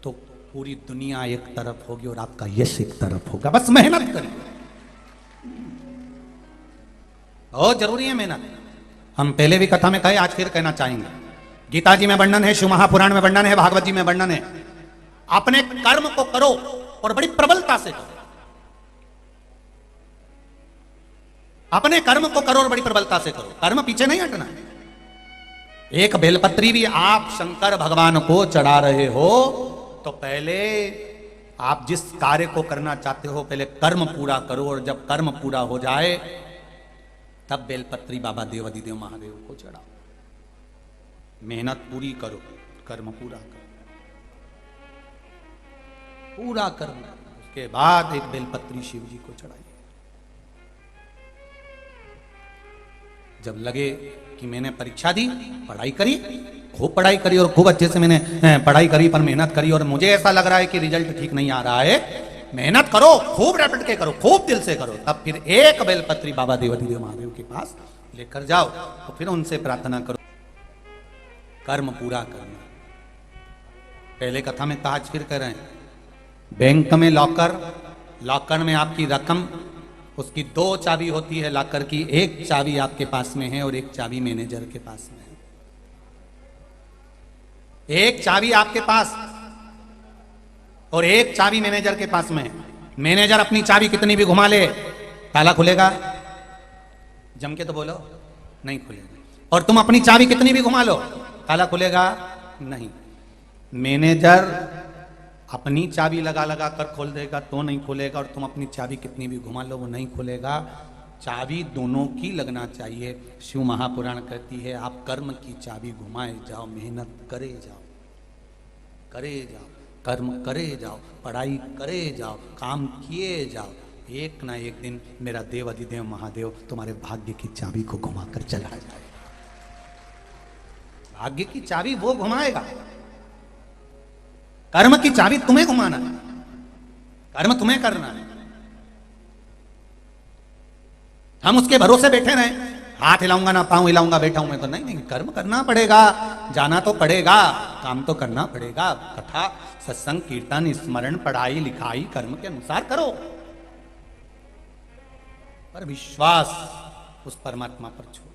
तो पूरी दुनिया एक तरफ होगी और आपका यश एक तरफ होगा। बस मेहनत करें, बहुत जरूरी है मेहनत। हम पहले भी कथा में कहे, आज फिर कहना चाहेंगे। गीता जी में वर्णन है, शिव महापुराण में वर्णन है, भागवत जी में वर्णन है। अपने कर्म को करो और बड़ी प्रबलता से करो। अपने कर्म को करो और बड़ी प्रबलता से करो, कर्म पीछे नहीं हटना। एक बेलपत्री भी आप शंकर भगवान को चढ़ा रहे हो तो पहले आप जिस कार्य को करना चाहते हो पहले कर्म पूरा करो, और जब कर्म पूरा हो जाए तब बेलपत्री बाबा देवाधिदेव महादेव को चढ़ाओ। मेहनत पूरी करो, कर्म पूरा करो, पूरा कर्म, उसके बाद एक बेलपत्री शिव जी को चढ़ाइए। जब लगे कि मैंने परीक्षा दी, पढ़ाई करी, खूब पढ़ाई करी और खूब अच्छे से मैंने पढ़ाई करी पर मेहनत करी, और मुझे ऐसा लग रहा है कि रिजल्ट ठीक नहीं आ रहा है, मेहनत करो, खूब रट के करो, खूब दिल से करो, तब फिर एक बेलपत्री बाबा देवाधिदेव महादेव के पास लेकर जाओ, तो फिर उनसे प्रार्थना करो। कर्म पूरा करना। पहले कथा में कहा, आज फिर कह रहे हैं, बैंक में लॉकर, लॉकर में आपकी रकम, उसकी 2 चाबी होती है लॉकर की, एक चाबी आपके पास में है और एक चाबी मैनेजर के पास में है। एक चाबी आपके पास और एक चाबी मैनेजर के पास में है। मैनेजर अपनी चाबी कितनी भी घुमा ले, ताला खुलेगा? जम के तो बोलो, नहीं खुलेगा। और तुम अपनी चाबी कितनी भी घुमा लो, ताला खुलेगा? नहीं। मैनेजर अपनी चाबी लगा लगा कर खोल देगा तो नहीं खुलेगा, और तुम अपनी चाबी कितनी भी घुमा लो वो नहीं खुलेगा। चाबी दोनों की लगना चाहिए। शिव महापुराण कहती है, आप कर्म की चाबी घुमाए जाओ, मेहनत करे जाओ, करे जाओ, कर्म करे जाओ, पढ़ाई करे जाओ, काम किए जाओ, एक ना एक दिन मेरा देवाधिदेव महादेव तुम्हारे भाग्य की चाबी को घुमाकर चला जाए। भाग्य की चाबी वो घुमाएगा, कर्म की चाबी तुम्हें घुमाना है, कर्म तुम्हें करना है। हम उसके भरोसे बैठे रहे, हाथ हिलाऊंगा ना पांव हिलाऊंगा बैठा हूं मैं, तो नहीं नहीं, कर्म करना पड़ेगा, जाना तो पड़ेगा, काम तो करना पड़ेगा। कथा सत्संग कीर्तन स्मरण पढ़ाई लिखाई कर्म के अनुसार करो, पर विश्वास उस परमात्मा पर छोड़।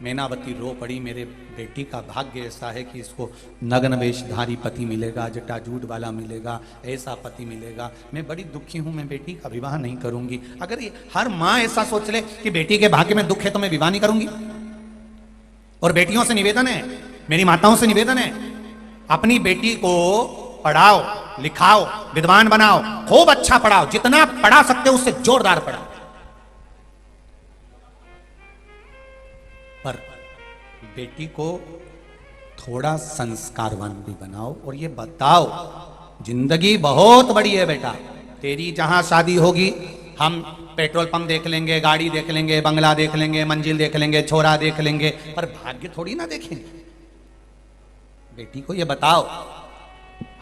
मैनावती रो पड़ी, मेरे बेटी का भाग्य ऐसा है कि इसको नग्न वेशधारी पति मिलेगा, जटाजूट वाला मिलेगा, ऐसा पति मिलेगा। मैं बड़ी दुखी हूं, मैं बेटी का विवाह नहीं करूंगी। अगर ये हर माँ ऐसा सोच ले कि बेटी के भाग्य में दुख है तो मैं विवाह नहीं करूंगी। और बेटियों से निवेदन है, मेरी माताओं से निवेदन है, अपनी बेटी को पढ़ाओ लिखाओ, विद्वान बनाओ, खूब अच्छा पढ़ाओ, जितना पढ़ा सकते हो उससे जोरदार पढ़ाओ, पर बेटी को थोड़ा संस्कारवान भी बनाओ। और ये बताओ, जिंदगी बहुत बड़ी है बेटा, तेरी जहां शादी होगी हम पेट्रोल पंप देख लेंगे, गाड़ी देख लेंगे, बंगला देख लेंगे, मंजिल देख लेंगे, छोरा देख लेंगे, पर भाग्य थोड़ी ना देखेंगे। बेटी को ये बताओ,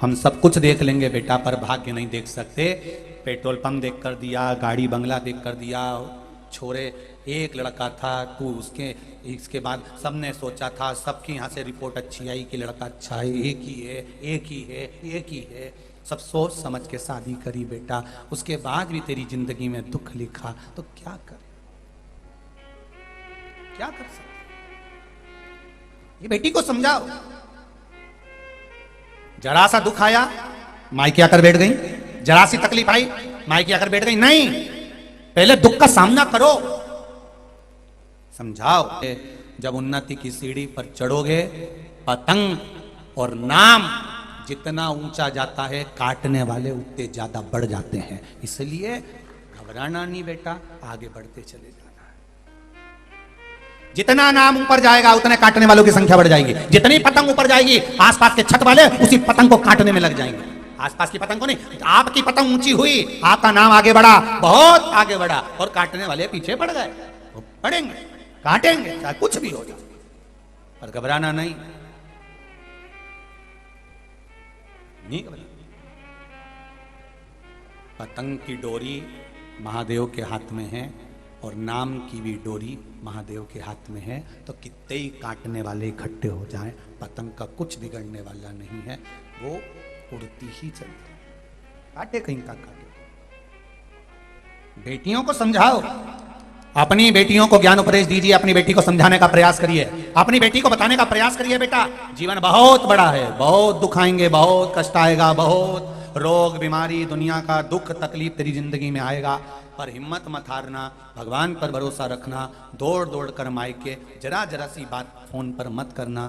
हम सब कुछ देख लेंगे बेटा, पर भाग्य नहीं देख सकते। पेट्रोल पंप देख कर दिया, गाड़ी बंगला देख कर दिया, छोरे एक लड़का था, तू उसके इसके बाद सबने सोचा था, सबकी यहाँ से रिपोर्ट अच्छी आई कि लड़का अच्छा है, एक ही है, एक ही है, एक ही है, सब सोच समझ के शादी करी बेटा, उसके बाद भी तेरी जिंदगी में दुख लिखा, तो क्या कर सकते? ये बेटी को समझाओ। जरा सा दुख आया, मायके आकर बैठ गई, जरा सी तकलीफ आई, मायके आकर बैठ गई, नहीं, पहले दुख का सामना करो, समझाओ। जब उन्नति की सीढ़ी पर चढ़ोगे, पतंग और नाम जितना ऊंचा जाता है, काटने वाले उतने ज्यादा बढ़ जाते हैं। इसलिए घबराना नहीं बेटा, आगे बढ़ते चले जाना है। जितना नाम ऊपर जाएगा उतने काटने वालों की संख्या बढ़ जाएगी। जितनी पतंग ऊपर जाएगी, आसपास के छत वाले उसी पतंग को काटने में लग जाएंगे। आसपास की पतंग को नहीं, आपकी पतंग ऊंची हुई, आपका नाम आगे बढ़ा, बहुत आगे बढ़ा, और काटने वाले पीछे पड़ गए, वो पड़ेंगे, काटेंगे, चाहे कुछ भी हो जाए, पर घबराना नहीं, नहीं घबराना। पतंग की डोरी महादेव के हाथ में है और नाम की भी डोरी महादेव के हाथ में है, तो कितने ही काटने वाले इकट्ठे हो जाएं, पतंग का कुछ बिगड़ने वाला नहीं है, वो उड़ती ही चलती, काटे कहीं का काटे। बेटियों को समझाओ, अपनी बेटियों को ज्ञान उपदेश दीजिए, अपनी बेटी को समझाने का प्रयास करिए, अपनी बेटी को बताने का प्रयास करिए, बेटा जीवन बहुत बड़ा है, बहुत दुख आएंगे, बहुत कष्ट आएगा, बहुत रोग बीमारी, दुनिया का दुख तकलीफ तेरी जिंदगी में आएगा, पर हिम्मत मत हारना, भगवान पर भरोसा रखना, दौड़ दौड़ कर मायके, जरा जरा सी बात फोन पर मत करना,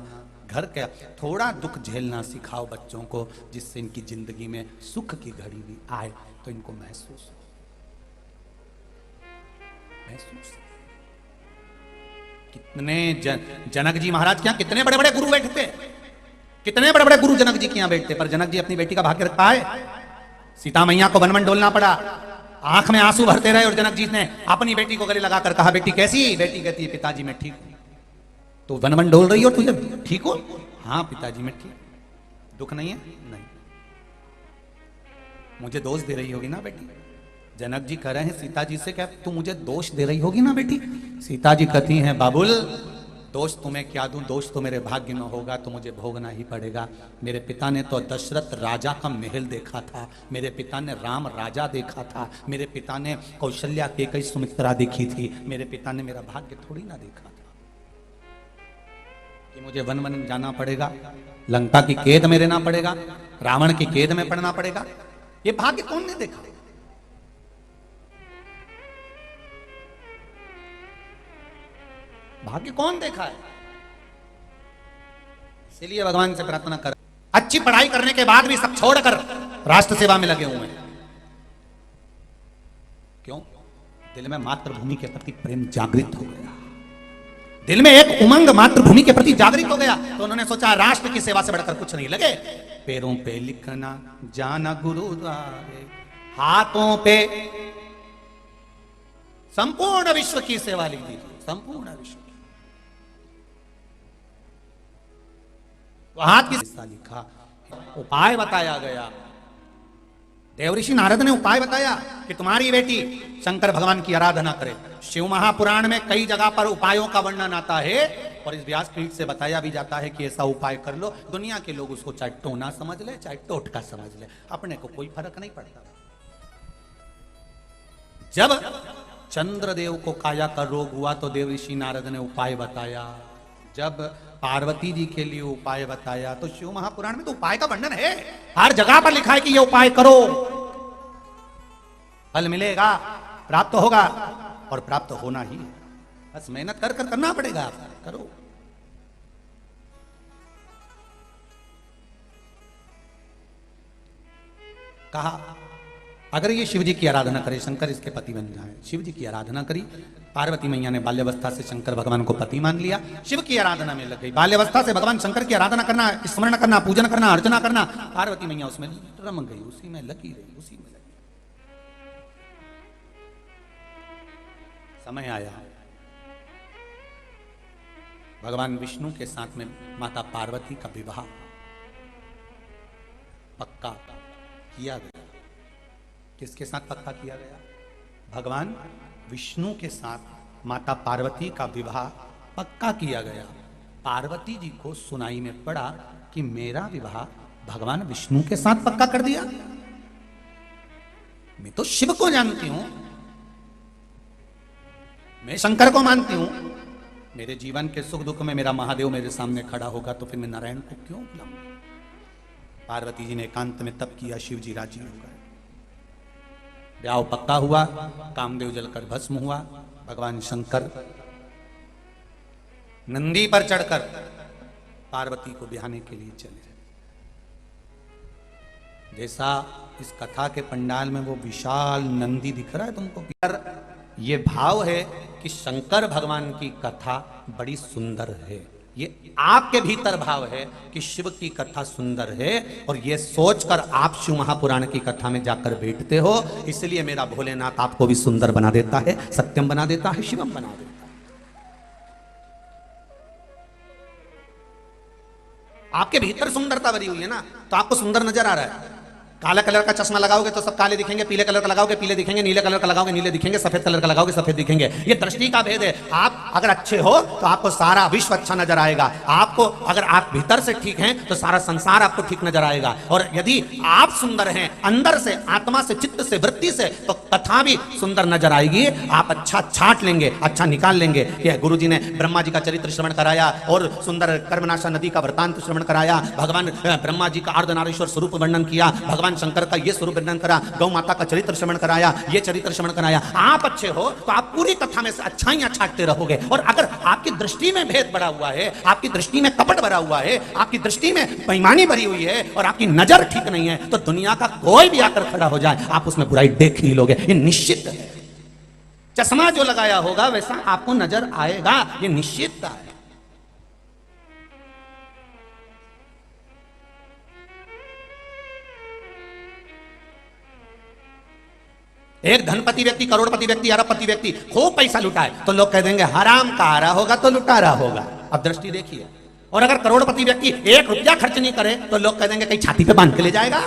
घर के थोड़ा दुख झेलना सिखाओ बच्चों को, जिससे इनकी जिंदगी में सुख की घड़ी भी आए तो इनको महसूस हो। कितने जनक जी महाराज के यहाँ कितने बड़े बड़े गुरु बैठते, कितने बड़े बड़े गुरु जनक जी के यहाँ बैठते, पर जनक जी अपनी बेटी का भाग्य रख पाए। सीता मैया को वन वन डोलना पड़ा, आंख में आंसू भरते रहे, और जनक जी ने अपनी बेटी को गले लगाकर कहा, बेटी कैसी? बेटी कहती है, पिताजी मैं ठीक हूं। तो वन वन डोल रही हो, तुझे ठीक हो? हाँ पिताजी मैं ठीक। दुख नहीं है? नहीं। मुझे दोष दे रही होगी ना बेटी? जनक जी कह रहे हैं सीता जी से, क्या तू मुझे दोष दे रही होगी ना बेटी? सीता जी कहती हैं, बाबुल दोष तुम्हें क्या दूं, दोष तो मेरे भाग्य में होगा तो मुझे भोगना ही पड़ेगा। मेरे पिता ने तो दशरथ राजा का महल देखा था, मेरे पिता ने राम राजा देखा था, मेरे पिता ने कौशल्या के कई सुमित्रा देखी थी, मेरे पिता ने मेरा भाग्य थोड़ी ना देखा था कि मुझे वन वन जाना पड़ेगा, लंका की कैद में रहना पड़ेगा, रावण की कैद में पड़ना पड़ेगा। ये भाग्य कौन ने देखा? भाग्य कौन देखा है? इसीलिए भगवान से प्रार्थना कर, अच्छी पढ़ाई करने के बाद भी सब छोड़कर राष्ट्र सेवा में लगे हुए हैं। क्यों? दिल में मातृभूमि के प्रति प्रेम जागृत हो गया, दिल में एक उमंग मातृभूमि के प्रति जागृत हो गया, तो उन्होंने सोचा राष्ट्र की सेवा से बढ़कर कुछ नहीं। लगे पैरों पे लिखना जाना गुरुद्वारे, हाथों पे संपूर्ण विश्व की सेवा लिख दी, संपूर्ण विश्व। हाथ की हिस्सा लिखा, उपाय बताया गया। देवऋषि नारद ने उपाय बताया कि तुम्हारी बेटी शंकर भगवान की आराधना करे। शिव महापुराण में कई जगह पर उपायों का वर्णन आता है, और इस व्यासपीठ से बताया भी जाता है कि ऐसा उपाय कर लो। दुनिया के लोग उसको चाहे टोना समझ ले चाहे टोटका समझ ले, अपने को कोई फर्क नहीं पड़ता। जब चंद्रदेव को काया का रोग हुआ तो देवऋषि नारद ने उपाय बताया। जब पार्वती जी के लिए उपाय बताया, तो शिव महापुराण में तो उपाय का वर्णन है, हर जगह पर लिखा है कि ये उपाय करो, फल मिलेगा, प्राप्त होगा, और प्राप्त होना ही। बस मेहनत कर कर करना पड़ेगा, करो। कहा अगर ये शिव जी की आराधना करे, शंकर इसके पति बन जाए। शिव जी की आराधना करी, पार्वती मैया ने बाल्यावस्था से शंकर भगवान को पति मान लिया, शिव की आराधना में लग गई। बाल्यावस्था से भगवान शंकर की आराधना करना, स्मरण करना, पूजन करना, अर्चना करना, पार्वती मैया उसमें रम गई, उसी में लगी रही, उसी में लगी। समय आया, भगवान विष्णु के साथ में माता पार्वती का विवाह पक्का किया गया। किसके साथ पक्का किया गया? भगवान विष्णु के साथ माता पार्वती का विवाह पक्का किया गया। पार्वती जी को सुनाई में पड़ा कि मेरा विवाह भगवान विष्णु के साथ पक्का कर दिया। मैं तो शिव को जानती हूं, मैं शंकर को मानती हूं, मेरे जीवन के सुख दुख में मेरा महादेव मेरे सामने खड़ा होगा तो फिर मैं नारायण को क्यों बुलाऊंगा? पार्वती जी ने एकांत में तप किया, शिव जी राजी हो गए, ब्याह पक्का हुआ, कामदेव जलकर भस्म हुआ। भगवान शंकर नंदी पर चढ़कर पार्वती को ब्याहने के लिए चले। जैसा इस कथा के पंडाल में वो विशाल नंदी दिख रहा है तुमको, ये भाव है कि शंकर भगवान की कथा बड़ी सुंदर है। ये आपके भीतर भाव है कि शिव की कथा सुंदर है, और ये सोचकर आप शिव महापुराण की कथा में जाकर बैठते हो। इसलिए मेरा भोलेनाथ आपको भी सुंदर बना देता है, सत्यम बना देता है, शिवम बना देता है। आपके भीतर सुंदरता भरी हुई है ना, तो आपको सुंदर नजर आ रहा है। काला कलर का चश्मा लगाओगे तो सब काले दिखेंगे, पीले कलर का लगाओगे पीले दिखेंगे, नीले कलर का लगाओगे नीले दिखेंगे, सफेद कलर का लगाओगे सफेद दिखेंगे। ये दृष्टि का भेद है। आप अगर अच्छे हो तो आपको सारा विश्व अच्छा नजर आएगा, आपको अगर आप भीतर से ठीक हैं तो सारा संसार आपको ठीक नजर आएगा। और यदि आप सुंदर हैं अंदर से, आत्मा से, चित्त से, वृत्ति से, तो कथा भी सुंदर नजर आएगी। आप अच्छा छाट लेंगे, अच्छा निकाल लेंगे। कि गुरु जी ने ब्रह्मा जी का चरित्र श्रवण कराया और सुंदर कर्मनाशा नदी का वृतांत श्रवण कराया, भगवान ब्रह्मा जी का अर्धनारीश्वर स्वरूप वर्णन किया, भगवान शंकर का ये स्वरूप वर्णन करा, गौ माता का चरित्र श्रवण कराया, ये चरित्र श्रवण कराया। आप अच्छे हो तो आप पूरी कथा में से अच्छाइयां छाटते रहोगे। और अगर आपकी दृष्टि में भेद भरा हुआ है, आपकी दृष्टि में कपट भरा हुआ है, आपकी दृष्टि में बेईमानी भरी हुई है और आपकी नजर ठीक नहीं है, तो दुनिया का कोई भी आकर खड़ा हो जाए आप उसमें बुराई देख ही लोगे, ये निश्चित है। चश्मा जो लगाया होगा वैसा आपको नजर आएगा, ये निश्चितता है। एक धनपति व्यक्ति, करोड़पति व्यक्ति, अरबपति व्यक्ति खूब पैसा लुटाए तो लोग कह देंगे हराम का आ रहा होगा तो लुटा रहा होगा। अब दृष्टि देखिए। और अगर करोड़पति व्यक्ति 1 रुपया खर्च नहीं करे तो लोग कह देंगे कहीं छाती पे बांध के ले जाएगा,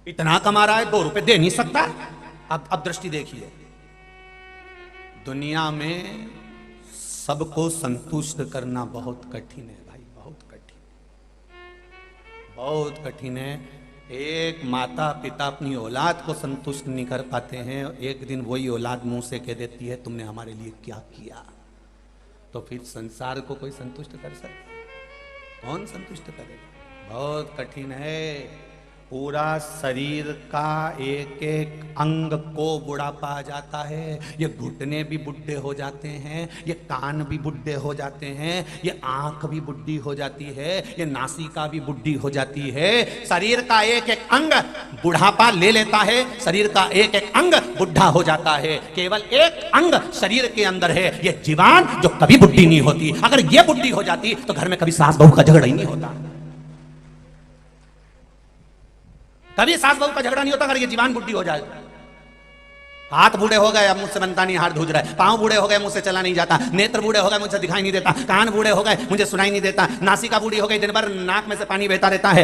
इतना कमा रहा है 2 रुपए दे नहीं सकता। अब दृष्टि देखिए। दुनिया में सबको संतुष्ट करना बहुत कठिन है भाई, बहुत कठिन, बहुत कठिन है। एक माता पिता अपनी औलाद को संतुष्ट नहीं कर पाते हैं, एक दिन वही औलाद मुंह से कह देती है तुमने हमारे लिए क्या किया, तो फिर संसार को कोई संतुष्ट कर सकता? कौन संतुष्ट करेगा? बहुत कठिन है। पूरा शरीर का एक एक अंग को बुढ़ापा आ जाता है, ये घुटने भी बुढ़े हो जाते हैं, ये कान भी बुढ़े हो जाते हैं, ये आंख भी बुढ़ी हो जाती है, ये नासिका भी बुढ़ी हो जाती है। शरीर का एक एक अंग बुढ़ापा ले लेता है, शरीर का एक एक अंग बुढ़ा हो जाता है। केवल एक अंग शरीर के अंदर है, ये जीवान जो कभी बुढ़ी नहीं होती। अगर ये बुढ़ी हो जाती तो घर में कभी सास बहू का झगड़ा ही नहीं होता, कभी सास बहू का झगड़ा नहीं होता अगर ये जीवान बुढ़ी हो जाए। हाथ बूढ़े हो गए, अब मुझसे बनता नहीं, हाथ धुज रहा है। पांव बूढ़े हो गए, मुझसे चला नहीं जाता। नेत्र बूढ़े हो गए, मुझे दिखाई नहीं देता। कान बूढ़े हो गए, मुझे सुनाई नहीं देता। नासिका बूढ़ी हो गई, दिन भर नाक में से पानी बहता रहता है।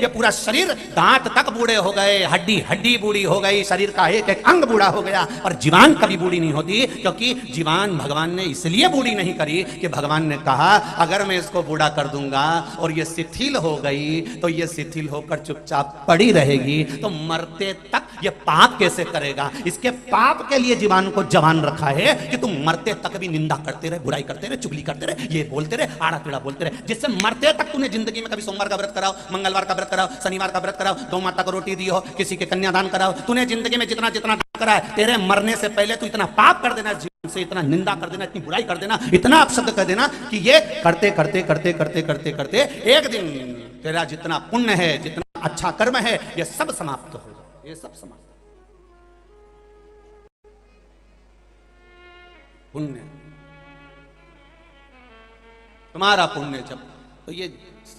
ये पूरा शरीर, दांत तक बूढ़े हो गए, हड्डी हड्डी बूढ़ी हो गई, शरीर का एक एक अंग बूढ़ा हो गया। और जीवान कभी बूढ़ी नहीं होती, क्योंकि जीवान भगवान ने इसलिए बूढ़ी नहीं करी कि भगवान ने कहा अगर मैं इसको बूढ़ा कर दूंगा और ये शिथिल हो गई तो ये शिथिल होकर चुपचाप पड़ी रहेगी, तो मरते तक ये पाप कैसे करेगा? इसके पाप के लिए जीवान को जवान रखा है कि तुम मरते तक भी निंदा करते रहे, बुराई करते रहे, चुगली करते रहे, ये बोलते रहे, आड़ा टेढ़ा बोलते रहे, जिससे मरते तक तूने जिंदगी में कभी सोमवार का व्रत कराओ, मंगलवार का व्रत कराओ, शनिवार का व्रत कराओ, गौ माता को रोटी दी हो, किसी के कन्यादान कराओ, तूने जिंदगी में जितना जितना करा है, तेरे मरने से पहले तू इतना पाप कर देना, जीवन से इतना निंदा कर देना, इतनी बुराई कर देना, इतना अपशब्द कर देना कि ये करते करते करते करते करते करते एक दिन तेरा जितना पुण्य है, जितना अच्छा कर्म है, ये सब समाप्त हो जाए, ये सब समाप्त। पुण्य, तुम्हारा पुण्य जब, तो ये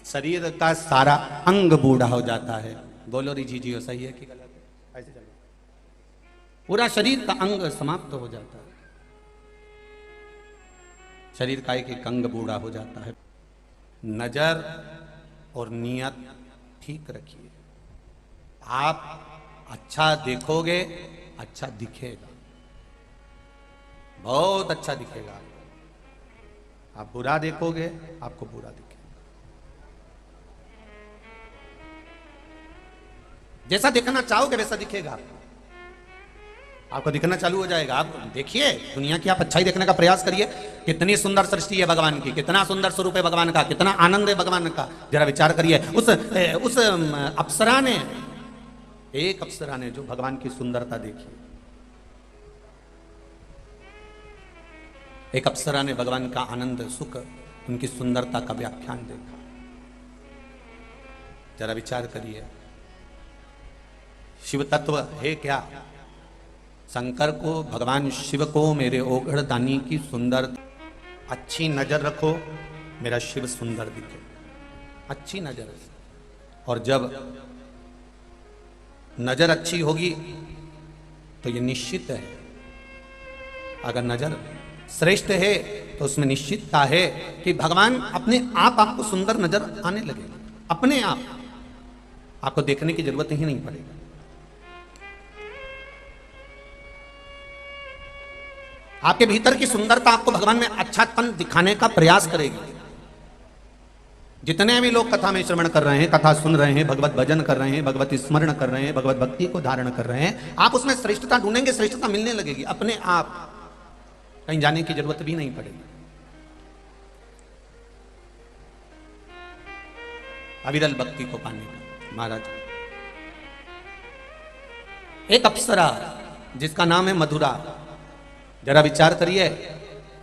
शरीर का सारा अंग बूढ़ा हो जाता है। बोलो री जी जी सही है कि गलत है? ऐसे चलो, पूरा शरीर का अंग समाप्त हो जाता है, शरीर का एक एक अंग बूढ़ा हो जाता है। नजर और नियत ठीक रखिए, आप अच्छा देखोगे अच्छा दिखेगा, बहुत अच्छा दिखेगा। आप बुरा देखोगे आपको बुरा दिखेगा। जैसा देखना चाहोगे वैसा दिखेगा, आपको दिखना चालू हो जाएगा। आप देखिए दुनिया की, आप अच्छाई देखने का प्रयास करिए। कितनी सुंदर सृष्टि है भगवान की, कितना सुंदर स्वरूप है भगवान का, कितना आनंद है भगवान का। जरा विचार करिए। उस अप्सरा ने, एक अप्सरा ने जो भगवान की सुंदरता देखी, एक अप्सरा ने भगवान का आनंद सुख, उनकी सुंदरता का व्याख्यान देखा। जरा विचार करिए, शिव तत्व है क्या? शंकर को, भगवान शिव को मेरे ओघड़ दानी की सुंदर, अच्छी नजर रखो, मेरा शिव सुंदर दिखे, अच्छी नजर। और जब नजर अच्छी होगी तो ये निश्चित है, अगर नजर श्रेष्ठ है तो उसमें निश्चितता है कि भगवान अपने आप आपको सुंदर नजर आने लगेगा, अपने आप, आपको देखने की जरूरत ही नहीं पड़ेगी। आपके भीतर की सुंदरता आपको भगवान में अच्छापन दिखाने का प्रयास करेगी। जितने भी लोग कथा में श्रवण कर रहे हैं, कथा सुन रहे हैं, भगवत भजन कर रहे हैं, भगवत स्मरण कर रहे हैं, भगवत भक्ति को धारण कर रहे हैं, आप उसमें श्रेष्ठता ढूंढेंगे, श्रेष्ठता मिलने लगेगी अपने आप, कहीं जाने की जरूरत भी नहीं पड़ेगी। अविरल भक्ति को पाने का महाराज, एक अप्सरा जिसका नाम है मधुरा, जरा विचार करिए,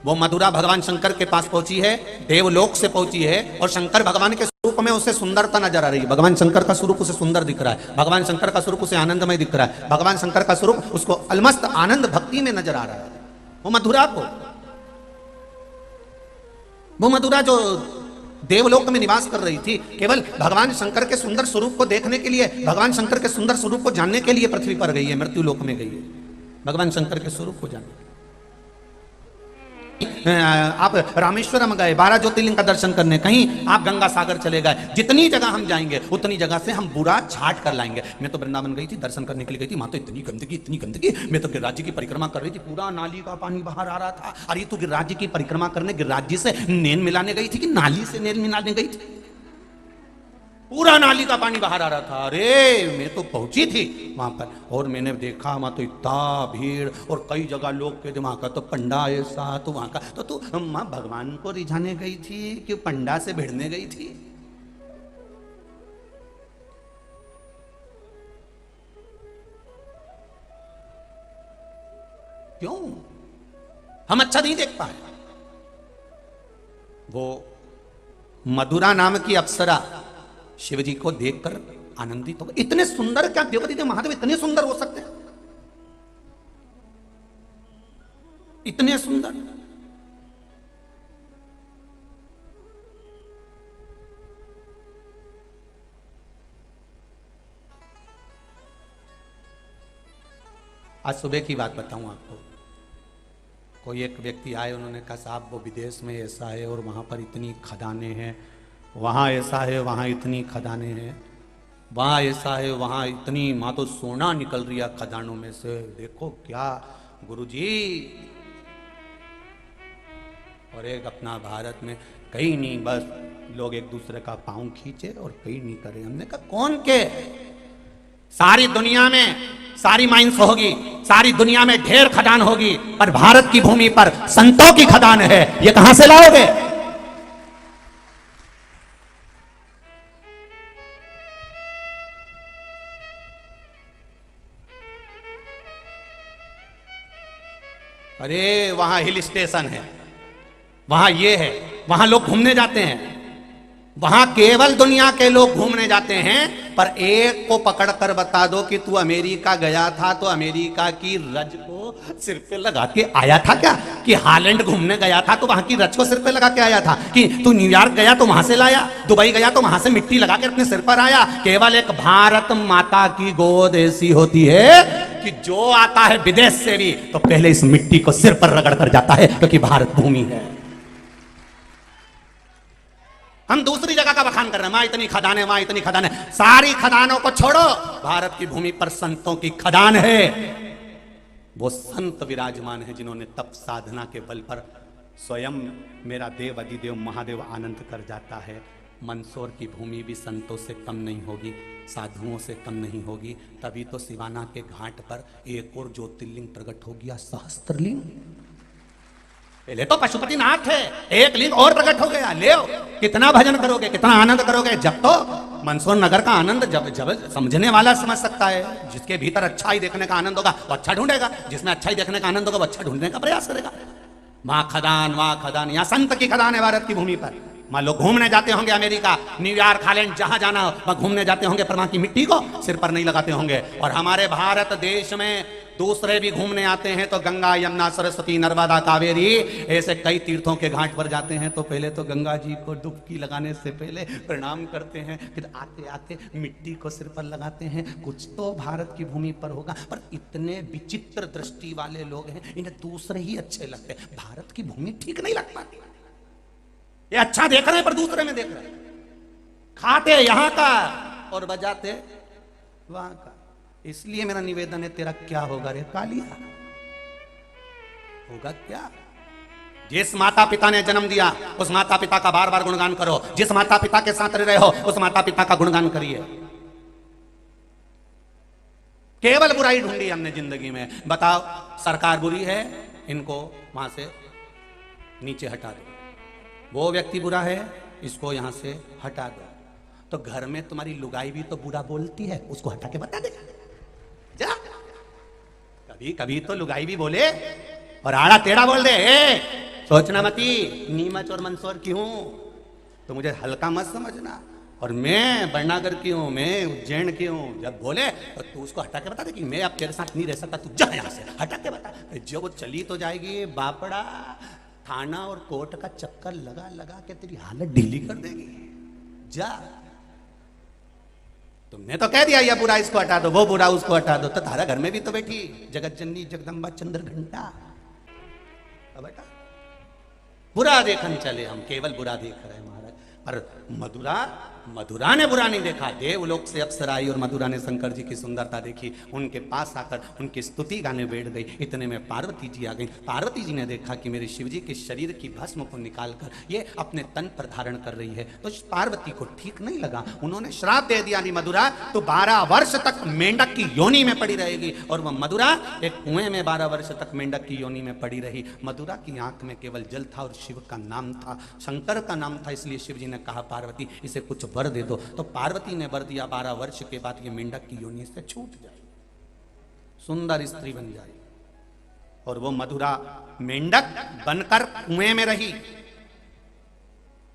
वो मधुरा भगवान शंकर के पास पहुंची है, देवलोक से पहुंची है, और शंकर भगवान के स्वरूप में उसे सुंदरता नजर आ रही है। भगवान शंकर का स्वरूप उसे सुंदर दिख रहा है, भगवान शंकर का स्वरूप उसे आनंदमय दिख रहा है, भगवान शंकर का स्वरूप उसको अलमस्त आनंद भक्ति में नजर आ रहा है। वो मधुरा जो देवलोक में निवास कर रही थी, केवल भगवान शंकर के सुंदर स्वरूप को देखने के लिए, भगवान शंकर के सुंदर स्वरूप को जानने के लिए पृथ्वी पर गई है, मृत्यु लोक में गई है, भगवान शंकर के स्वरूप को जानने। आप रामेश्वरम गए 12 ज्योतिर्लिंग का दर्शन करने, कहीं आप गंगा सागर चले गए, जितनी जगह हम जाएंगे उतनी जगह से हम बुरा छाट कर लाएंगे। मैं तो वृंदावन गई थी, दर्शन करने के लिए गई थी, वहां तो इतनी गंदगी, मैं तो गिरिराज जी की परिक्रमा कर रही थी, पूरा नाली का पानी बाहर आ रहा था। अरे तू गिरिराज जी की परिक्रमा करने गिरिराज जी से नेन मिलाने गई थी कि नाली से नेन मिलाने गई थी? पूरा नाली का पानी बाहर आ रहा था। अरे मैं तो पहुंची थी वहां पर, और मैंने देखा वहां तो इतना भीड़, और कई जगह लोग के वहां का तो पंडा ऐसा, तो वहां का तो तू मां भगवान को रिझाने गई थी कि पंडा से भिड़ने गई थी? क्यों हम अच्छा नहीं देख पाए? वो मधुरा नाम की अप्सरा शिव जी को देखकर आनंदित हो गए। इतने सुंदर, क्या देवती देव महादेव इतने सुंदर हो सकते हैं? इतने सुंदर। आज सुबह की बात बताऊं आपको। कोई एक व्यक्ति आए, उन्होंने कहा साहब वो विदेश में ऐसा है और वहां पर इतनी खदानें हैं, वहाँ ऐसा है, वहाँ इतनी खदानें हैं, वहाँ ऐसा है, वहाँ इतनी, माँ तो सोना निकल रही है खदानों में से, देखो क्या गुरुजी। और एक अपना भारत में कहीं नहीं, बस लोग एक दूसरे का पांव खींचे और कहीं नहीं करे। हमने कहा कौन के? सारी दुनिया में सारी माइंस होगी, सारी दुनिया में ढेर खदान होगी, पर भारत की भूमि पर संतों की खदान है, ये कहां से लाओगे? अरे वहां हिल स्टेशन है, वहां ये है, वहां लोग घूमने जाते हैं, वहां केवल दुनिया के लोग घूमने जाते हैं। पर एक को पकड़ कर बता दो कि तू अमेरिका गया था तो अमेरिका की रज को सिर पे लगा के आया था क्या? कि हालैंड घूमने गया था तो वहां की रज को सिर पे लगा के आया था? कि तू न्यूयॉर्क गया तो वहां से लाया, दुबई गया तो वहां से मिट्टी लगा के अपने सिर पर आया? केवल एक भारत माता की गोद ऐसी होती है कि जो आता है विदेश से भी तो पहले इस मिट्टी को सिर पर रगड़ कर जाता है, क्योंकि भारत भूमि है। हम दूसरी जगह का बखान कर रहे हैं, वहां इतनी खदानें, वहां इतनी खदानें। सारी खदानों को छोड़ो, भारत की भूमि पर संतों की खदान है। वो संत विराजमान है जिन्होंने तप साधना के बल पर स्वयं मेरा देव अधिदेव महादेव आनंद कर जाता है। मंदसौर की भूमि भी संतों से कम नहीं होगी, साधुओं से कम नहीं होगी। तभी तो सिवाना के घाट पर एक और ज्योतिर्लिंग प्रकट हो गया, सहस्त्रलिंग। पहले तो पशुपतिनाथ है, एक लिंग और प्रकट हो गया। ले कितना भजन करोगे, कितना आनंद करोगे? जब तो मंदसौर नगर का आनंद जब समझने वाला समझ सकता है। जिसके भीतर अच्छाई देखने का आनंद होगा वो अच्छा ढूंढेगा, जिसमें अच्छाई देखने का आनंद होगा वो अच्छा ढूंढने का प्रयास करेगा। वहां खदान, यहाँ संत की खदान है भारत की भूमि पर। मान लो घूमने जाते होंगे अमेरिका, न्यूयॉर्क, हालैंड, जहां जाना हो वहां घूमने जाते होंगे, पर वहां की मिट्टी को सिर पर नहीं लगाते होंगे। और हमारे भारत देश में दूसरे भी घूमने आते हैं तो गंगा, यमुना, सरस्वती, नर्मदा, कावेरी, ऐसे कई तीर्थों के घाट पर जाते हैं तो पहले तो गंगा जी को डुबकी लगाने से पहले प्रणाम करते हैं, फिर आते आते मिट्टी को सिर पर लगाते हैं। कुछ तो भारत की भूमि पर होगा, पर इतने विचित्र दृष्टि वाले लोग हैं, इन्हें दूसरे ही अच्छे लगते हैं। भारत की भूमि ठीक नहीं लग पाती। ये अच्छा देख रहे हैं पर दूसरे में देख रहे हैं, खाते यहां का और बजाते वहां का। इसलिए मेरा निवेदन है, तेरा क्या होगा रे कालिया? होगा क्या? जिस माता पिता ने जन्म दिया उस माता पिता का बार बार गुणगान करो। जिस माता पिता के साथ रह रहे हो उस माता पिता का गुणगान करिए। केवल बुराई ढूंढी हमने जिंदगी में। बताओ, सरकार बुरी है, इनको वहां से नीचे हटा दो। वो व्यक्ति बुरा है, इसको यहां से हटा दो। तो घर में तुम्हारी लुगाई भी तो बुरा बोलती है, उसको हटा के बता दे जा। कभी कभी तो लुगाई भी बोले और आड़ा टेढ़ा बोल दे, सोचना मती नीमच और मंदसौर की हूं, तो मुझे हल्का मत समझना। और मैं बरनागर की हूं, मैं उज्जैन की हूं। जब बोले तो तू उसको हटा के बता दे कि मैं अब तेरे साथ नहीं रह सकता, तू जा यहां से, हटा के बता। जब वो चली तो जाएगी बापड़ा, थाना और कोर्ट का चक्कर लगा लगा के तेरी हालत ढीली कर देगी। जा, तुमने तो कह दिया ये बुरा इसको हटा दो, वो बुरा उसको हटा दो, तो तारा घर में भी तो बैठी जगत जननी जगदम्बा चंद्र घंटा। बेटा बुरा देखन चले, हम केवल बुरा देख रहे हैं महाराज। पर मधुरा ने बुरा नहीं देखा। देवलोक से अप्सरा आई और मधुरा ने शंकर जी की सुंदरता देखी, उनके पास आकर उनकी स्तुति गाने बैठ गई। इतने में पार्वती जी आ गई। पार्वती जी ने देखा कि मेरे शिव जी के शरीर की भस्म को निकालकर ये अपने तन पर धारण कर रही है, तो पार्वती को ठीक नहीं लगा। उन्होंने श्राप दे दिया, नहीं मधुरा तो 12 वर्ष तक मेंढक की योनि में पड़ी रहेगी। और वह मधुरा एक कुएं में 12 वर्ष तक मेंढक की योनि में पड़ी रही। मधुरा की आंख में केवल जल था और शिव का नाम था, शंकर का नाम था। इसलिए शिव जी ने कहा पार्वती इसे कुछ वर दे दो। तो पार्वती ने वर दिया, 12 वर्ष के बाद ये मेंढक की योनि से छूट जाए, सुंदर स्त्री बन जाए। और वो मधुरा मेंढक बनकर कुएं में रही।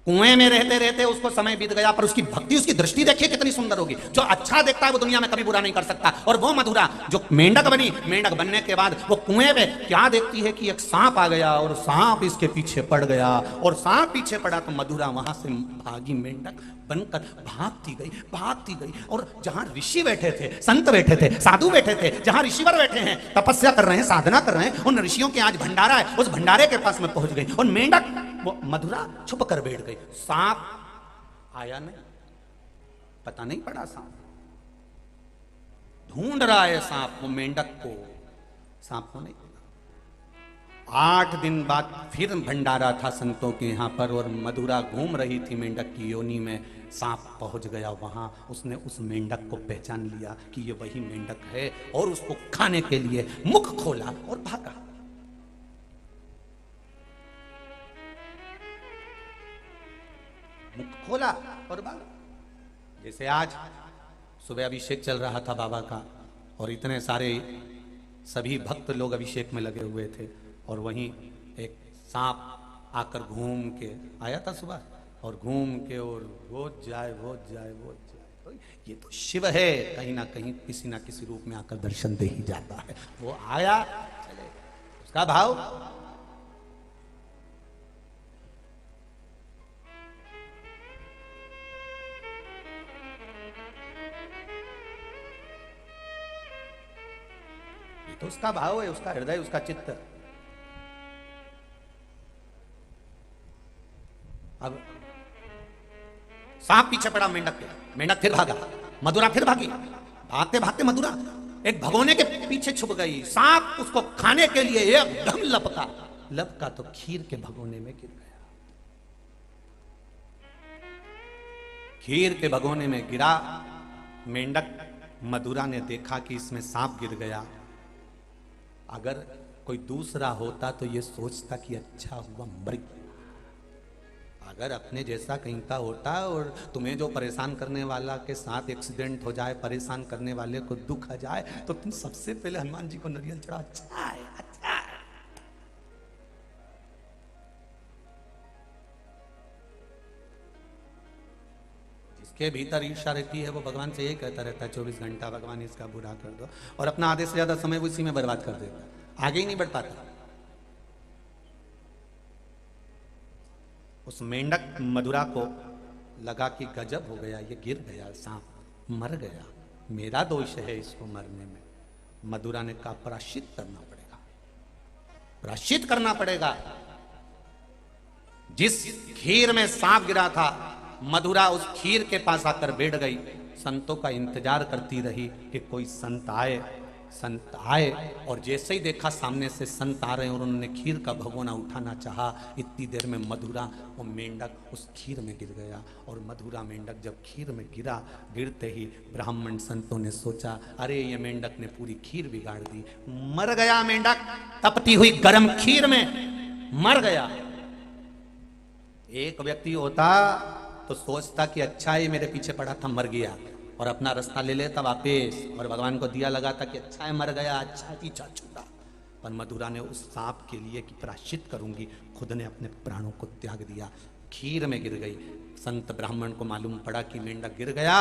कुएं में रहते रहते उसको समय बीत गया, पर उसकी भक्ति, उसकी दृष्टि देखिए कितनी सुंदर होगी। जो अच्छा देखता है वो दुनिया में कभी बुरा नहीं कर सकता। और वो मधुरा जो मेंढक बनी, मेंढक बनने के बाद वो कुएं में क्या देखती है कि एक सांप आ गया और सांप इसके पीछे पड़ गया। और सांप पीछे पड़ा तो मधुरा वहां से भागी, मेंढक बनकर भागती गई। और जहां ऋषि बैठे थे, संत बैठे थे, साधु बैठे थे, जहां ऋषिवर बैठे हैं, तपस्या कर रहे हैं, साधना कर रहे हैं, उन ऋषियों के आज भंडारा है, उस भंडारे के पास में पहुंच गई। और मेंढक वो मधुरा छुप कर बैठ गई। सांप आया नहीं, पता नहीं पड़ा। सांप ढूंढ रहा है, सांप वो मेंढक को, सांप को नहीं। 8 दिन बाद फिर भंडारा था संतों के यहाँ पर, और मधुरा घूम रही थी मेंढक की योनि में। सांप पहुंच गया वहां, उसने उस मेंढक को पहचान लिया कि ये वही मेंढक है, और उसको खाने के लिए मुख खोला और भागा। मुख खोला और भागा। जैसे आज सुबह अभिषेक चल रहा था बाबा का, और इतने सारे सभी भक्त लोग अभिषेक में लगे हुए थे, और वहीं एक सांप आकर घूम के आया था सुबह, और घूम के और वो जाए। तो ये तो शिव है, कहीं ना कहीं किसी ना किसी रूप में आकर दर्शन दे ही जाता है। वो आया, चले, उसका भाव। ये तो उसका भाव है, उसका हृदय, उसका चित्त। अब सांप पीछे पड़ा मेंढक के, मेंढक फिर भागा, मधुरा फिर भागी। भागते भागते मधुरा एक भगोने के पीछे छुप गई। सांप उसको खाने के लिए एकदम लपका तो खीर के भगोने में गिर गया। खीर के भगोने में गिरा। मेंढक मधुरा ने देखा कि इसमें सांप गिर गया। अगर कोई दूसरा होता तो ये सोचता कि अच्छा हुआ मर गया। अगर अपने जैसा कहीं का होता और तुम्हें जो परेशान करने वाला के साथ एक्सीडेंट हो जाए, परेशान करने वाले को दुख आ जाए, तो तुम सबसे पहले हनुमान जी को नारियल चढ़ा, अच्छा है, अच्छा है। जिसके भीतर ईर्ष्या रहती है वो भगवान से यही कहता रहता है 24 घंटा, भगवान इसका बुरा कर दो, और अपना आधे से ज्यादा समय उसी में बर्बाद कर देता है, आगे ही नहीं बढ़ पाता। उस मेंढक मधुरा को लगा कि गजब हो गया, ये गिर गया, सांप मर गया, मेरा दोष है इसको मरने में। मधुरा ने कहा प्रायश्चित करना पड़ेगा, प्रायश्चित करना पड़ेगा। जिस खीर में सांप गिरा था, मधुरा उस खीर के पास आकर बैठ गई। संतों का इंतजार करती रही कि कोई संत आए। संत आए और जैसे ही देखा सामने से संत आ रहे हैं और उन्होंने खीर का भगोना उठाना चाहा, इतनी देर में मधुरा वो मेंढक उस खीर में गिर गया। और मधुरा मेंढक जब खीर में गिरा, गिरते ही ब्राह्मण संतों ने सोचा अरे ये मेंढक ने पूरी खीर बिगाड़ दी, मर गया मेंढक, तपती हुई गर्म खीर में मर गया। एक व्यक्ति होता तो सोचता कि अच्छा ही मेरे पीछे पड़ा था, मर गया, और अपना रास्ता ले लेता वापस, और भगवान को दिया लगाता कि अच्छा है मर गया, अच्छा पीछा छूटा। पर मधुरा ने उस सांप के लिए कि प्रायश्चित करूंगी, खुद ने अपने प्राणों को त्याग दिया, खीर में गिर गई। संत ब्राह्मण को मालूम पड़ा कि मेंढक गिर गया,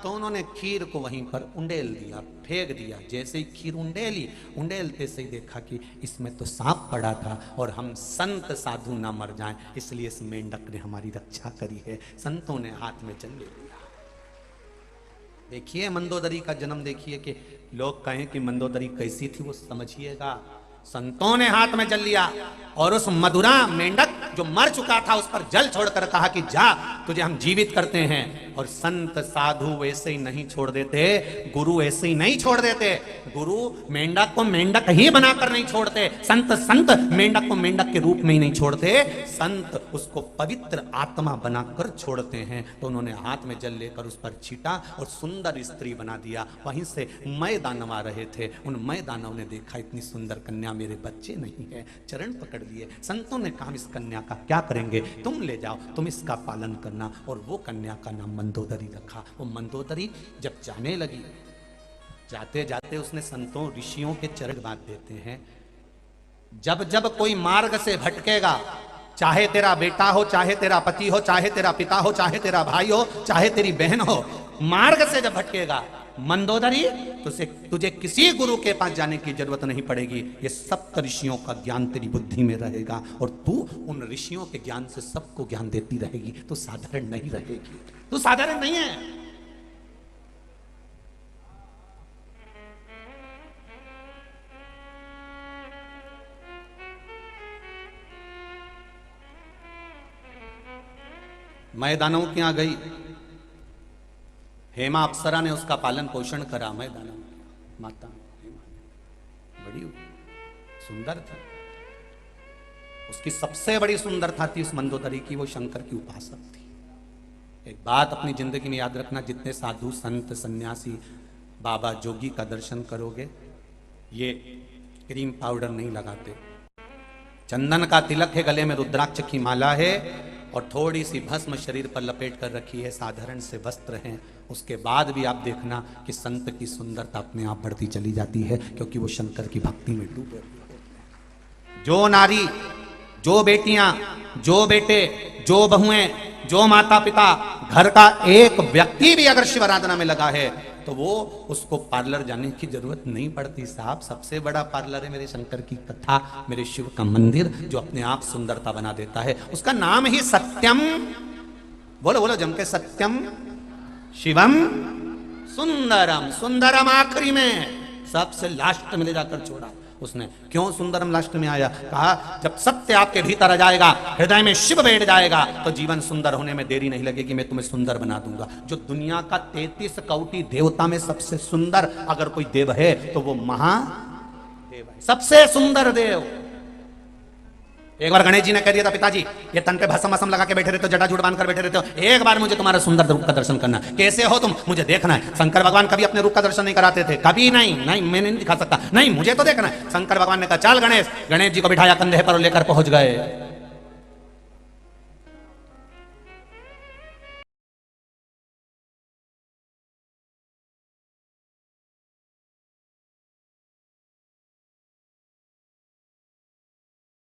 तो उन्होंने खीर को वहीं पर उंडेल दिया, फेंक दिया। जैसे ही खीर उंडेलते से ही देखा कि इसमें तो सांप पड़ा था और हम संत साधु ना मर जाएं, इसलिए इस मेंढक ने हमारी रक्षा करी है। संतों ने हाथ में जल ले लिया। देखिए मंदोदरी का जन्म देखिए, कि लोग कहें कि मंदोदरी कैसी थी वो समझिएगा। संतों ने हाथ में जल लिया और उस मधुरा मेंढक जो मर चुका था उस पर जल छोड़कर कहा कि जा, तुझे हम जीवित करते हैं। और संत साधु वैसे ही नहीं छोड़ देते, गुरु ऐसे ही नहीं छोड़ देते। गुरु मेंढक को मेंढक ही बनाकर नहीं छोड़ते, संत मेंढक को मेंढक के रूप में ही नहीं छोड़ते, संत उसको पवित्र आत्मा बनाकर छोड़ते हैं। तो उन्होंने हाथ में जल लेकर उस पर छीटा और सुंदर स्त्री बना दिया। वहीं से मय दानव आ रहे थे, उन मय दानव ने देखा इतनी सुंदर कन्या मेरे बच्चे नहीं है, चरण पकड़ लिए। संतों ने कहा इस कन्या का क्या करेंगे, तुम ले जाओ, तुम इसका पालन करना। और वो कन्या का नाम मंदोदरी रखा। वो मंदोदरी जब जाने लगी, जाते जाते उसने संतों ऋषियों के चरण बांध देते हैं, जब जब कोई मार्ग से भटकेगा, चाहे तेरा बेटा हो, चाहे तेरा पति हो, चाहे तेरा पिता हो, चाहे तेरा भाई हो, चाहे तेरी बहन हो, मार्ग से जब भटकेगा मंदोदरी, तुझे किसी गुरु के पास जाने की जरूरत नहीं पड़ेगी। ये सप्त ऋषियों का ज्ञान तेरी बुद्धि में रहेगा और तू उन ऋषियों के ज्ञान से सबको ज्ञान देती रहेगी। तू साधारण नहीं रहेगी, तू साधारण नहीं है। मैं दानव के यहां गई, हेमा अप्सरा ने उसका पालन पोषण करा। मैं दानव माता हेमा बड़ी सुंदर थी, उसकी सबसे बड़ी सुंदरता थी उस मंदोदरी की, वो शंकर की उपासक थी। एक बात अपनी जिंदगी में याद रखना, जितने साधु संत सन्यासी बाबा जोगी का दर्शन करोगे, ये क्रीम पाउडर नहीं लगाते, चंदन का तिलक है, गले में रुद्राक्ष की माला है और थोड़ी सी भस्म शरीर पर लपेट कर रखी है, साधारण से वस्त्र हैं। उसके बाद भी आप देखना कि संत की सुंदरता अपने आप बढ़ती चली जाती है, क्योंकि वो शंकर की भक्ति में डूबे। जो नारी, जो बेटियां, जो बेटे, जो बहुएं, जो माता पिता, घर का एक व्यक्ति भी अगर शिव आराधना में लगा है तो वो उसको पार्लर जाने की जरूरत नहीं पड़ती। साहब सबसे बड़ा पार्लर है मेरे शंकर की कथा, मेरे शिव का मंदिर, जो अपने आप सुंदरता बना देता है। उसका नाम ही सत्यम, बोलो बोलो जम के, सत्यम शिवम सुंदरम। सुंदरम आखिरी में, सबसे लास्ट में ले जाकर छोड़ा उसने। क्यों सुंदरम लास्ट में आया? कहा जब सत्य आपके भीतर आ जाएगा, हृदय में शिव बैठ जाएगा, तो जीवन सुंदर होने में देरी नहीं लगेगी, मैं तुम्हें सुंदर बना दूंगा। जो दुनिया का 33 कोटि देवता में सबसे सुंदर अगर कोई देव है तो वो महादेव है, सबसे सुंदर देव। एक बार गणेश जी ने कह दिया था, पिताजी ये तन पे भस्म वसम लगा के बैठे रहते हो, जटा जूट बांध कर बैठे रहते हो, एक बार मुझे तुम्हारा सुंदर रूप का दर्शन करना, कैसे हो तुम, मुझे देखना है। शंकर भगवान कभी अपने रूप का दर्शन नहीं कराते थे, कभी नहीं, नहीं मैं नहीं दिखा सकता, नहीं मुझे तो देखना है। शंकर भगवान ने कहा चल गणेश, गणेश जी को बिठाया कंधे पर और लेकर पहुंच गए।